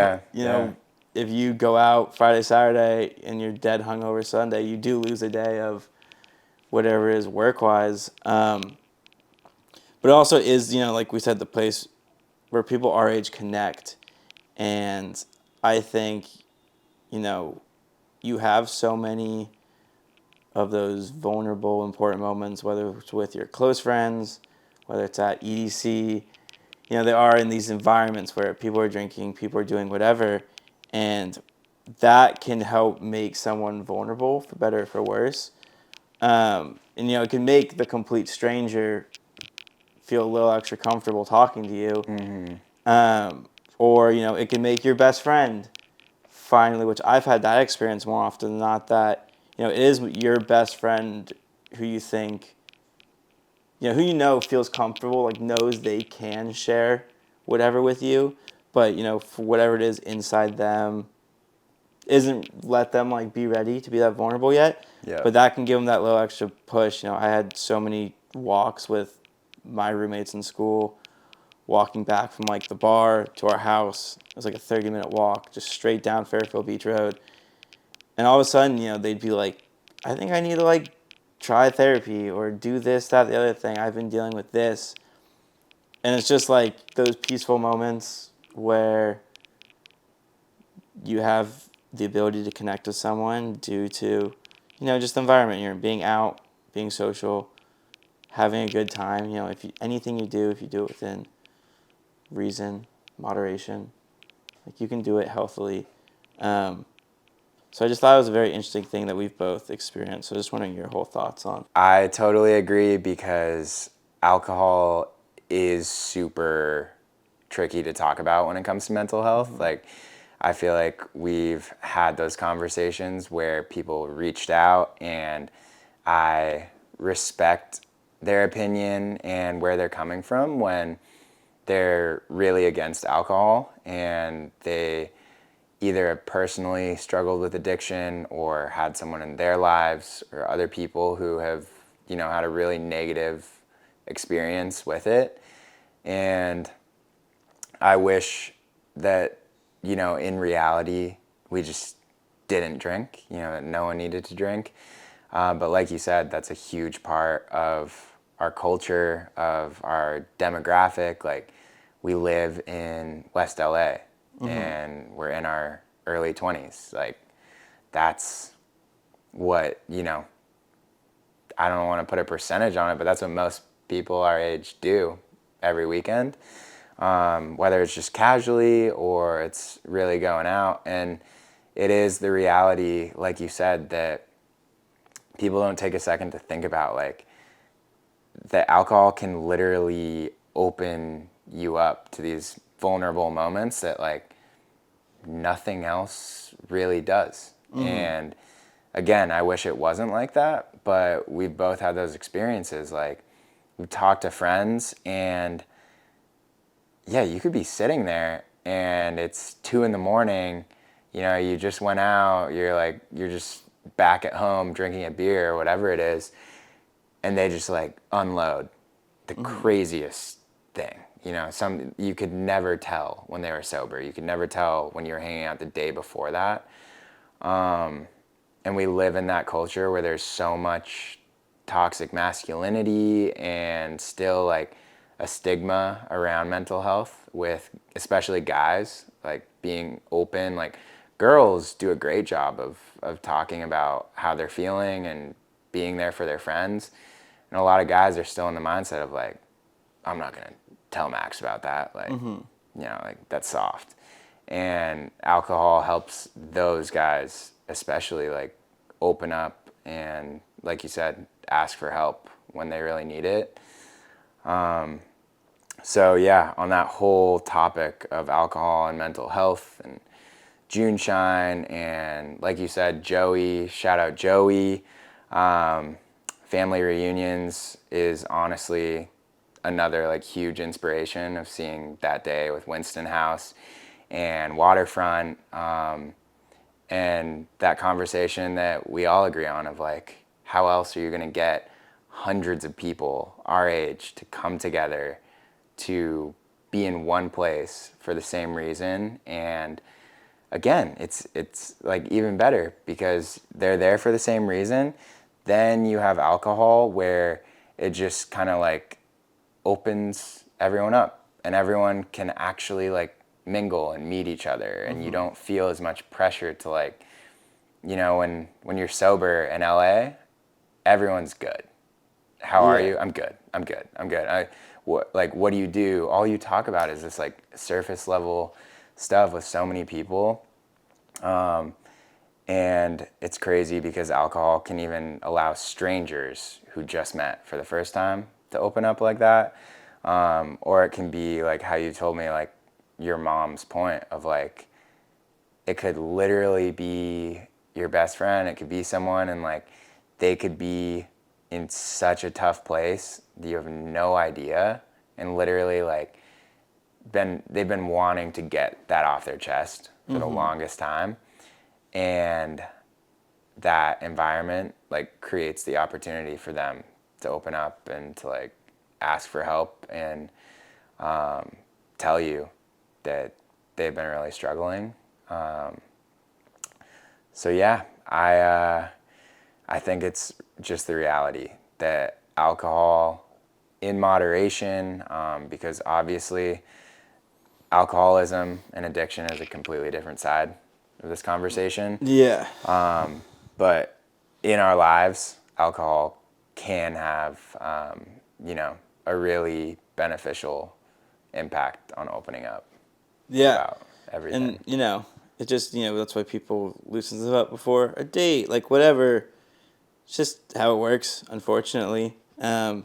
if you go out Friday, Saturday, and you're dead hungover Sunday, you do lose a day of whatever it is work-wise. But it also is, like we said, the place where people our age connect. And I think, you know, you have so many of those vulnerable, important moments, whether it's with your close friends, whether it's at EDC. You know, they are in these environments where people are drinking, people are doing whatever, and that can help make someone vulnerable, for better or for worse. And, you know, it can make the complete stranger feel a little extra comfortable talking to you. Or, you know, it can make your best friend finally, which I've had that experience more often than not, that, you know, it is your best friend who you think, you know, who you know feels comfortable, like knows they can share whatever with you, but, you know, for whatever it is inside them, isn't let them like be ready to be that vulnerable yet. Yeah. But that can give them that little extra push. You know, I had so many walks with my roommates in school, walking back from like the bar to our house. It was like a 30-minute walk, just straight down Fairfield Beach Road. And all of a sudden, you know, they'd be like, I think I need to like try therapy or do this, that, the other thing. I've been dealing with this. And it's just like those peaceful moments where you have the ability to connect with someone due to, you know, just the environment you're in, being out, being social, having a good time. You know, if you, anything you do, if you do it within reason, moderation, like you can do it healthily. So I just thought it was a very interesting thing that we've both experienced. So just wondering your whole thoughts on. I totally agree because alcohol is super tricky to talk about when it comes to mental health. Like, I feel like we've had those conversations where people reached out, and I respect their opinion and where they're coming from when they're really against alcohol and they either personally struggled with addiction or had someone in their lives or other people who have, you know, had a really negative experience with it. And I wish that, you know, in reality, we just didn't drink, you know, that no one needed to drink. But like you said, that's a huge part of our culture, of our demographic. Like, we live in West LA and we're in our early 20s. Like, that's what, you know, I don't want to put a percentage on it, but that's what most people our age do every weekend. Whether it's just casually or it's really going out. And it is the reality, like you said, that people don't take a second to think about, like, that alcohol can literally open you up to these vulnerable moments that, like, nothing else really does. And again, I wish it wasn't like that, but we've both had those experiences. Like, we talked to friends, and yeah, you could be sitting there and it's 2 a.m, you know, you just went out, you're just back at home drinking a beer or whatever it is, and they just like unload the craziest thing. You know, you could never tell when they were sober. You could never tell when you were hanging out the day before that. And we live in that culture where there's so much toxic masculinity and still like a stigma around mental health, with especially guys, like being open. Like, girls do a great job of talking about how they're feeling and being there for their friends. And a lot of guys are still in the mindset of like, I'm not going to tell Max about that. Like, you know, like, that's soft. And alcohol helps those guys especially, like, open up and, like you said, ask for help when they really need it. So yeah, on that whole topic of alcohol and mental health and June Shine, and like you said, Joey, shout out Joey. Family reunions is honestly another like huge inspiration of seeing that day with Winston House and Waterfront, and that conversation that we all agree on of like, how else are you going to get hundreds of people our age to come together to be in one place for the same reason? And again, it's like even better because they're there for the same reason. Then you have alcohol where it just kind of like opens everyone up. and everyone can actually like mingle and meet each other, and you don't feel as much pressure to like, you know, when you're sober in LA, everyone's good. How are Yeah. you? I'm good. I'm good. I'm good. What do you do? All you talk about is this like surface level stuff with so many people. And it's crazy because alcohol can even allow strangers who just met for the first time to open up like that. Or it can be like how you told me, like your mom's point of like, it could literally be your best friend. It could be someone, and like they could be in such a tough place that you have no idea, and literally like they've been wanting to get that off their chest for the longest time, and that environment like creates the opportunity for them to open up and to like ask for help and tell you that they've been really struggling. So yeah, I think it's just the reality that alcohol in moderation, because obviously alcoholism and addiction is a completely different side of this conversation. Yeah. But in our lives, alcohol can have, you know, a really beneficial impact on opening up Yeah. about everything. And, you know, it just, you know, that's why people loosen stuff up before a date, like whatever. It's just how it works, unfortunately. And,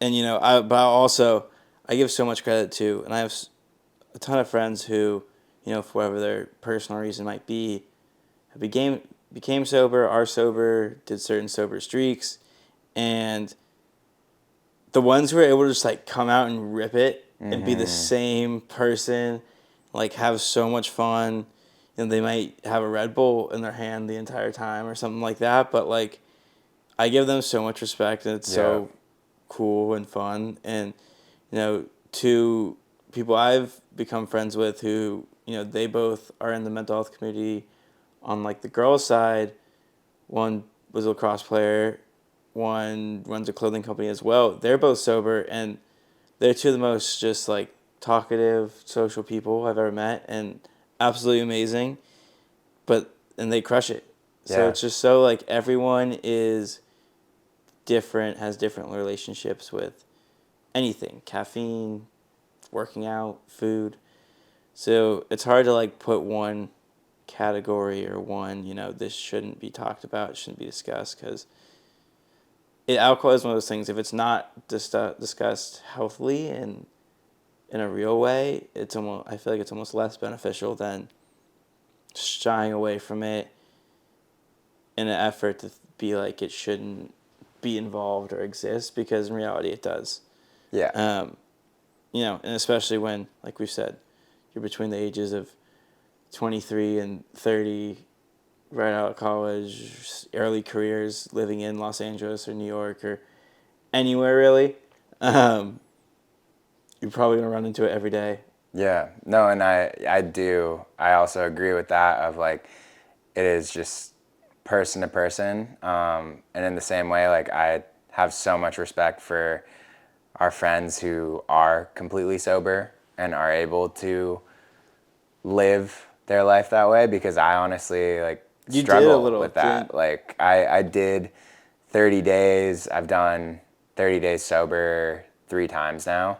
you know, but I give so much credit to, and I have a ton of friends who, you know, for whatever their personal reason might be, became sober, are sober, did certain sober streaks, and the ones who are able to just like come out and rip it and be the same person, like have so much fun. You know, they might have a Red Bull in their hand the entire time or something like that, but like I give them so much respect, and it's so cool and fun. And you know, to people I've become friends with who, you know, they both are in the mental health community on like the girls' side. One was a lacrosse player, one runs a clothing company as well. They're both sober, and they're two of the most just like talkative, social people I've ever met, and absolutely amazing. And they crush it. So Yeah. it's just so like everyone is different, has different relationships with anything, caffeine, working out, food. So it's hard to like put one category or one, you know, this shouldn't be talked about, it shouldn't be discussed, because alcohol is one of those things. If it's not discussed healthily and in a real way, I feel like it's almost less beneficial than shying away from it in an effort to be like it shouldn't be involved or exist, because in reality it does. Yeah. You know, and especially when, like we've said, you're between the ages of 23 and 30, right out of college, early careers, living in Los Angeles or New York or anywhere really. You're probably gonna run into it every day. Yeah, no, and I do. I also agree with that of like, it is just person to person. And in the same way, like I have so much respect for our friends who are completely sober and are able to live their life that way, because I honestly like You did a struggle little, with that. Like I did 30 days. I've done 30 days sober 3 times now.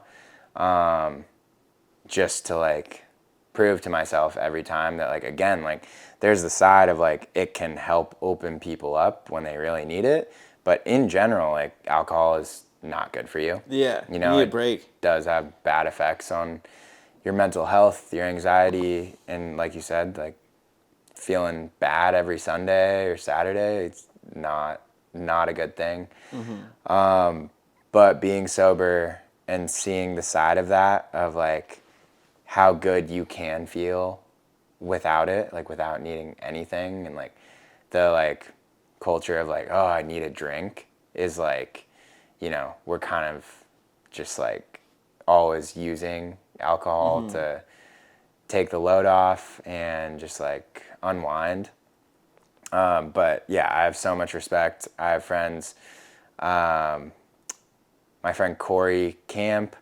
Just to like prove to myself every time that like, again, like there's the side of like it can help open people up when they really need it, but in general, like alcohol is not good for you. Yeah, You you know, need a it break. does have bad effects on your mental health, your anxiety, and like you said, like feeling bad every Sunday or Saturday. It's not a good thing. But being sober and seeing the side of that of like how good you can feel without it, like without needing anything, and like the like culture of like, oh, I need a drink is like, you know, we're kind of just like always using alcohol to take the load off and just like unwind. But yeah, I have so much respect. I have friends. My friend Corey Camp,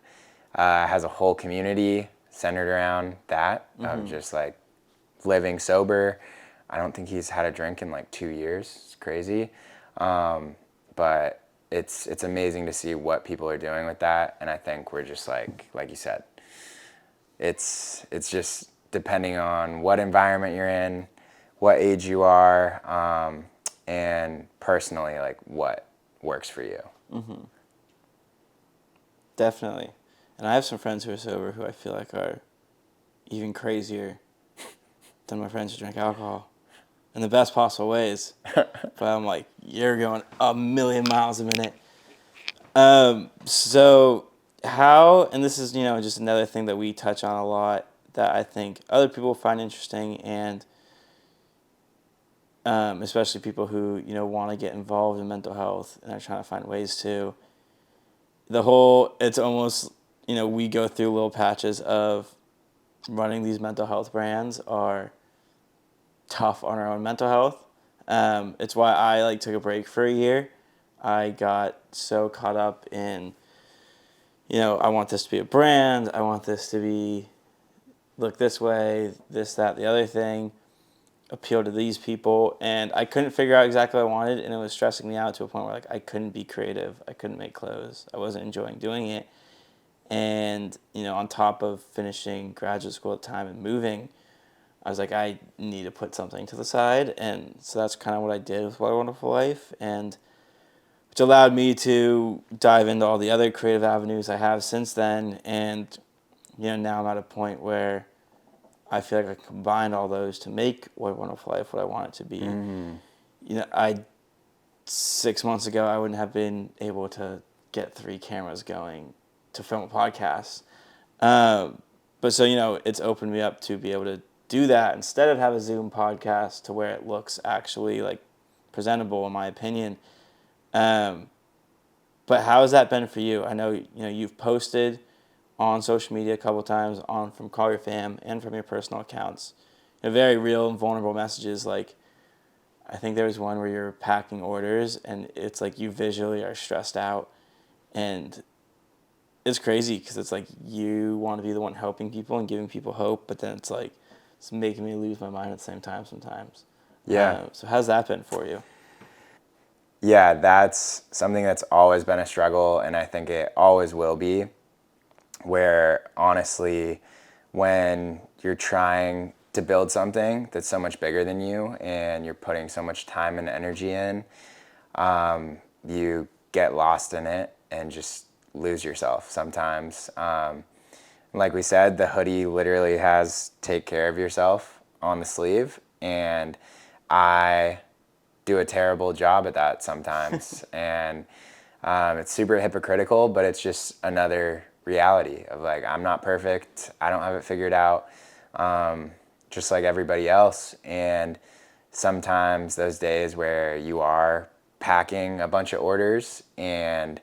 has a whole community centered around that of just like living sober. I don't think he's had a drink in like 2 years. It's crazy. But it's amazing to see what people are doing with that. And I think we're just like you said, it's just depending on what environment you're in, what age you are, and personally, like what works for you. Definitely. And I have some friends who are sober who I feel like are even crazier than my friends who drink alcohol in the best possible ways. But I'm like, you're going a million miles a minute. So how, and this is, just another thing that we touch on a lot that I think other people find interesting, and especially people who, want to get involved in mental health and are trying to find ways to. It's almost, we go through little patches of running these mental health brands are tough on our own mental health. It's why I took a break for a year. I got so caught up in, I want this to be a brand. I want this to be look this way, this, that, the other thing, appeal to these people. And I couldn't figure out exactly what I wanted, and it was stressing me out to a point where I couldn't be creative. I couldn't make clothes. I wasn't enjoying doing it. And, on top of finishing graduate school at the time and moving, I was like, I need to put something to the side. And so that's kind of what I did with What a Wonderful Life, and which allowed me to dive into all the other creative avenues I have since then. And, now I'm at a point where I feel like I combined all those to make What a Wonderful Life what I want it to be. Mm-hmm. 6 months ago, I wouldn't have been able to get 3 cameras going to film a podcast. But so, it's opened me up to be able to do that instead of have a Zoom podcast to where it looks actually presentable, in my opinion. But how has that been for you? I know, you've posted on social media a couple times from Call Your Fam and from your personal accounts. Very real and vulnerable messages. I think there was one where you're packing orders and it's like you visually are stressed out, and it's crazy because it's like you want to be the one helping people and giving people hope, but then it's making me lose my mind at the same time sometimes. Yeah. So how's that been for you? Yeah, that's something that's always been a struggle, and I think it always will be, where honestly, when you're trying to build something that's so much bigger than you and you're putting so much time and energy in, you get lost in it and just lose yourself sometimes. Like we said, the hoodie literally has "take care of yourself" on the sleeve, and I do a terrible job at that sometimes. And it's super hypocritical, but it's just another reality of I'm not perfect. I don't have it figured out, just like everybody else. And sometimes those days where you are packing a bunch of orders and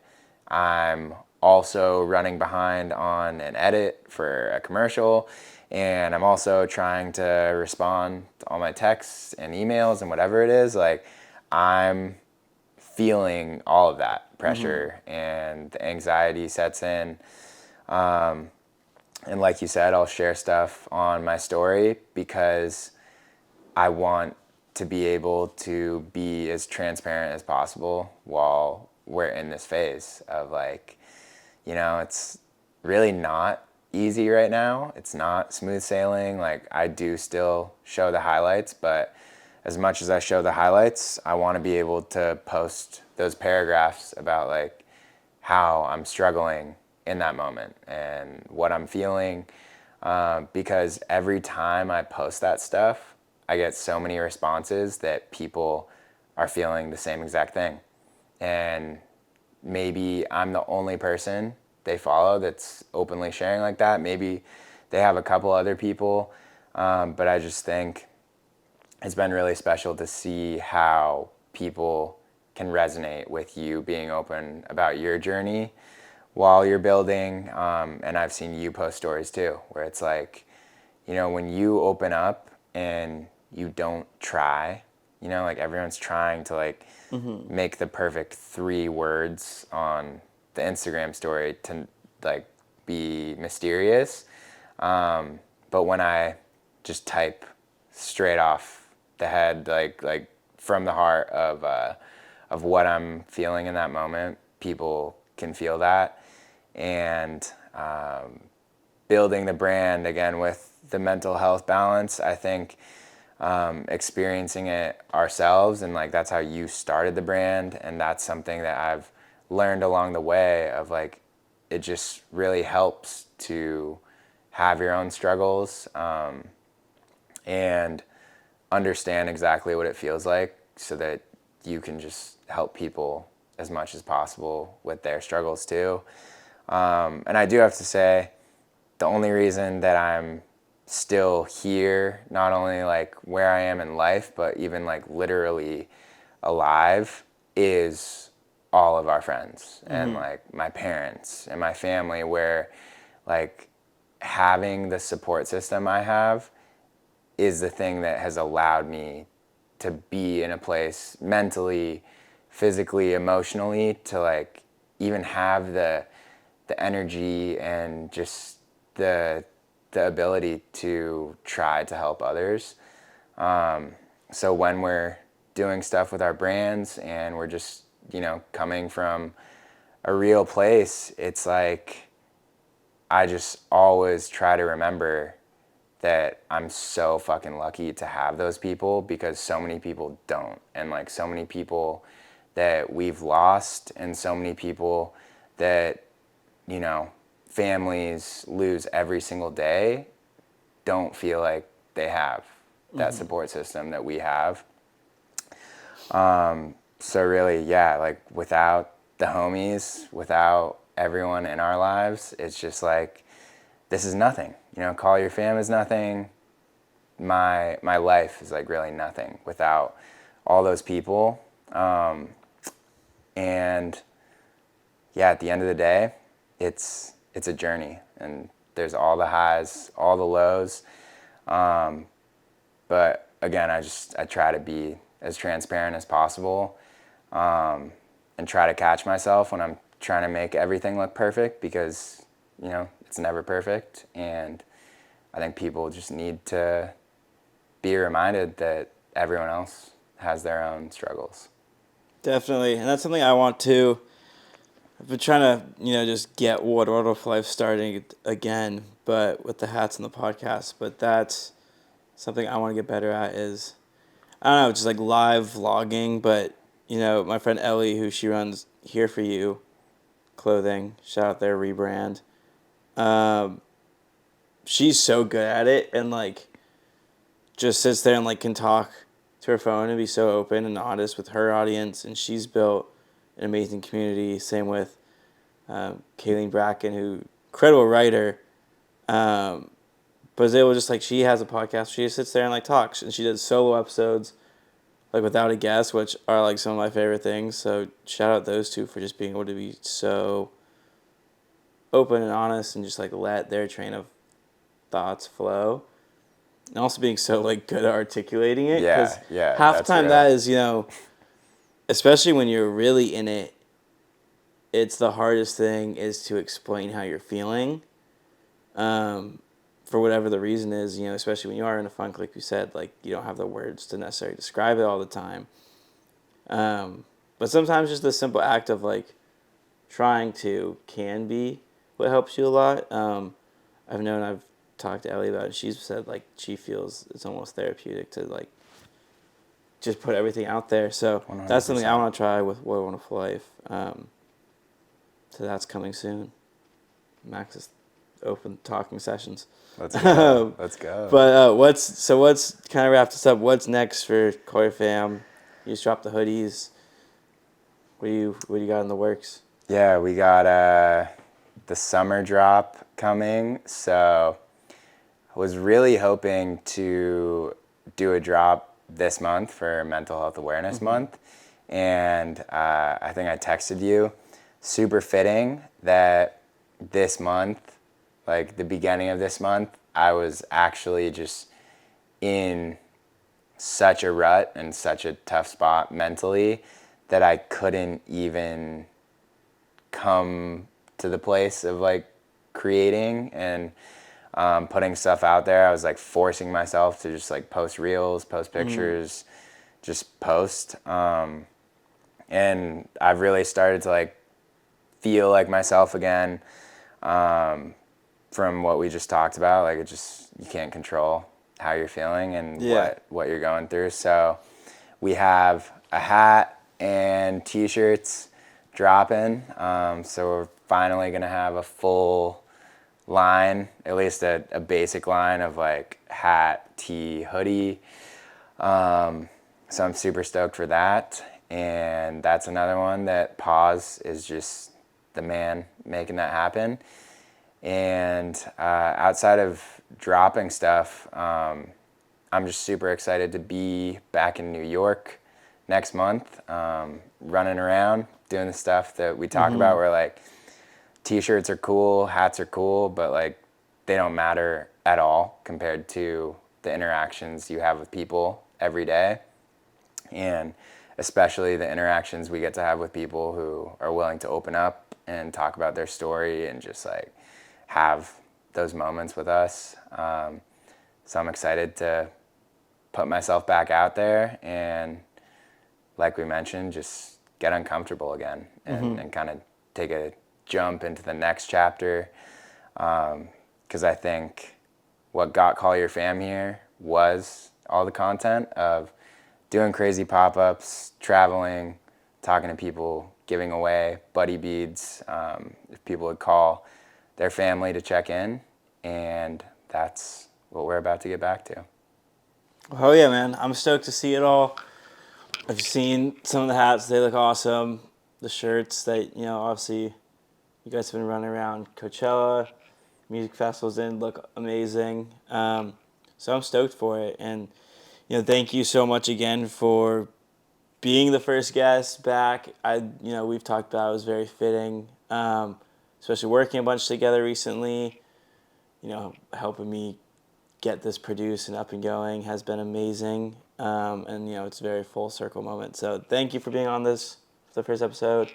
I'm also running behind on an edit for a commercial, and I'm also trying to respond to all my texts and emails and whatever it is, I'm feeling all of that pressure, and the anxiety sets in. And like you said, I'll share stuff on my story because I want to be able to be as transparent as possible while we're in this phase of it's really not easy right now. It's not smooth sailing. I do still show the highlights, but as much as I show the highlights, I want to be able to post those paragraphs about how I'm struggling in that moment and what I'm feeling, because every time I post that stuff, I get so many responses that people are feeling the same exact thing. And maybe I'm the only person they follow that's openly sharing like that. Maybe they have a couple other people, but I just think it's been really special to see how people can resonate with you being open about your journey while you're building. And I've seen you post stories too, where it's when you open up and you don't try, everyone's trying to make the perfect 3 words on the Instagram story to be mysterious. But when I just type straight off the head, like from the heart of what I'm feeling in that moment, people can feel that. And building the brand again with the mental health balance, I think experiencing it ourselves, and like that's how you started the brand, and that's something that I've learned along the way of like it just really helps to have your own struggles and understand exactly what it feels like so that you can just help people as much as possible with their struggles too. And I do have to say, the only reason that I'm still here, not only like where I am in life, but even like literally alive, is all of our friends and like my parents and my family, where like having the support system I have is the thing that has allowed me to be in a place mentally, physically, emotionally, to like even have the energy and just the ability to try to help others. So when we're doing stuff with our brands and we're just, you know, coming from a real place, it's like I just always try to remember that I'm so fucking lucky to have those people, because so many people don't. And like so many people that we've lost, and so many people that, you know, families lose every single day, don't feel like they have that support system that we have. So really, yeah, like without the homies, without everyone in our lives, it's just like, this is nothing. You know, call your fam is nothing. My life is like really nothing without all those people. And yeah, at the end of the day, it's a journey, and there's all the highs, all the lows. But again, I try to be as transparent as possible, and try to catch myself when I'm trying to make everything look perfect, because, you know, it's never perfect. And I think people just need to be reminded that everyone else has their own struggles. Definitely, and that's something I want to. I've been trying to, you know, just get Water for Life starting again, but with the hats and the podcast. But that's something I want to get better at. Is, I don't know, just like live vlogging. But you know, my friend Ellie, who she runs Here For You clothing, shout out their rebrand. She's so good at it, and like just sits there and like can talk to her phone and be so open and honest with her audience. And she's built an amazing community. Same with Kayleen Bracken, who incredible writer, but is able, just like she has a podcast. She just sits there and like talks, and she does solo episodes like without a guest, which are like some of my favorite things. So shout out those two for just being able to be so open and honest and just like let their train of thoughts flow. And also being so like good at articulating it, because half the time that is, you know, especially when you're really in it, it's the hardest thing is to explain how you're feeling, for whatever the reason is, you know, especially when you are in a funk, like you said, like you don't have the words to necessarily describe it all the time. But sometimes just the simple act of like trying to can be what helps you a lot. I've talked to Ellie about it. She's said like she feels it's almost therapeutic to like just put everything out there. So 100%. That's something I want to try with What Wonderful Life. So that's coming soon. Max is open talking sessions. Let's go. Let's go. But what's kind of wrap this up? What's next for Call Your Fam? You just dropped the hoodies. What do you got in the works? Yeah, we got the summer drop coming. So I was really hoping to do a drop this month for Mental Health Awareness Month. And I think I texted you. Super fitting that this month, like the beginning of this month, I was actually just in such a rut and such a tough spot mentally that I couldn't even come to the place of like creating and putting stuff out there. I was like forcing myself to just like post reels, post pictures, just post. And I've really started to like feel like myself again. From what we just talked about, like you can't control how you're feeling and what you're going through. So we have a hat and t-shirts dropping. So we're finally gonna have a full line, at least a basic line of like hat, tee, hoodie. So I'm super stoked for that. And that's another one that Pause is just the man making that happen. And outside of dropping stuff, I'm just super excited to be back in New York next month, running around, doing the stuff that we talk about where like t-shirts are cool, hats are cool, but like they don't matter at all compared to the interactions you have with people every day. And especially the interactions we get to have with people who are willing to open up and talk about their story and just like have those moments with us. So I'm excited to put myself back out there and, like we mentioned, just get uncomfortable again and kind of take a jump into the next chapter. Because I think what got Call Your Fam here was all the content of doing crazy pop-ups, traveling, talking to people, giving away buddy beads. If people would call their family to check in, and that's what we're about to get back to. Oh yeah, man! I'm stoked to see it all. I've seen some of the hats; they look awesome. The shirts that obviously, you guys have been running around Coachella, music festivals, and look amazing. So I'm stoked for it, and thank you so much again for being the first guest back. We've talked about it was very fitting, especially working a bunch together recently. Helping me get this produced and up and going has been amazing. And it's a very full circle moment. So thank you for being on this for the first episode.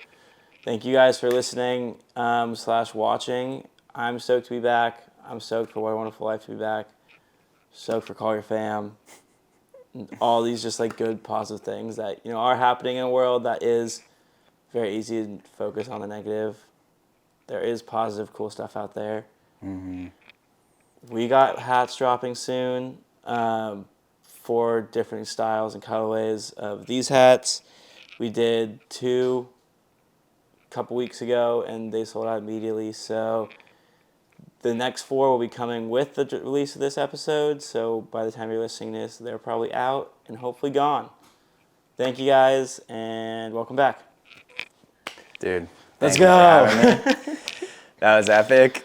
Thank you guys for listening / watching. I'm stoked to be back. I'm stoked for What a Wonderful Life to be back. Stoked for Call Your Fam. All these just like good positive things that are happening in a world that is very easy to focus on the negative. There is positive, cool stuff out there. We got hats dropping soon, 4 different styles and colorways of these hats. We did 2 a couple weeks ago, and they sold out immediately. So the next 4 will be coming with the release of this episode. So by the time you're listening to this, they're probably out and hopefully gone. Thank you guys, and welcome back. Dude, let's go. That was epic.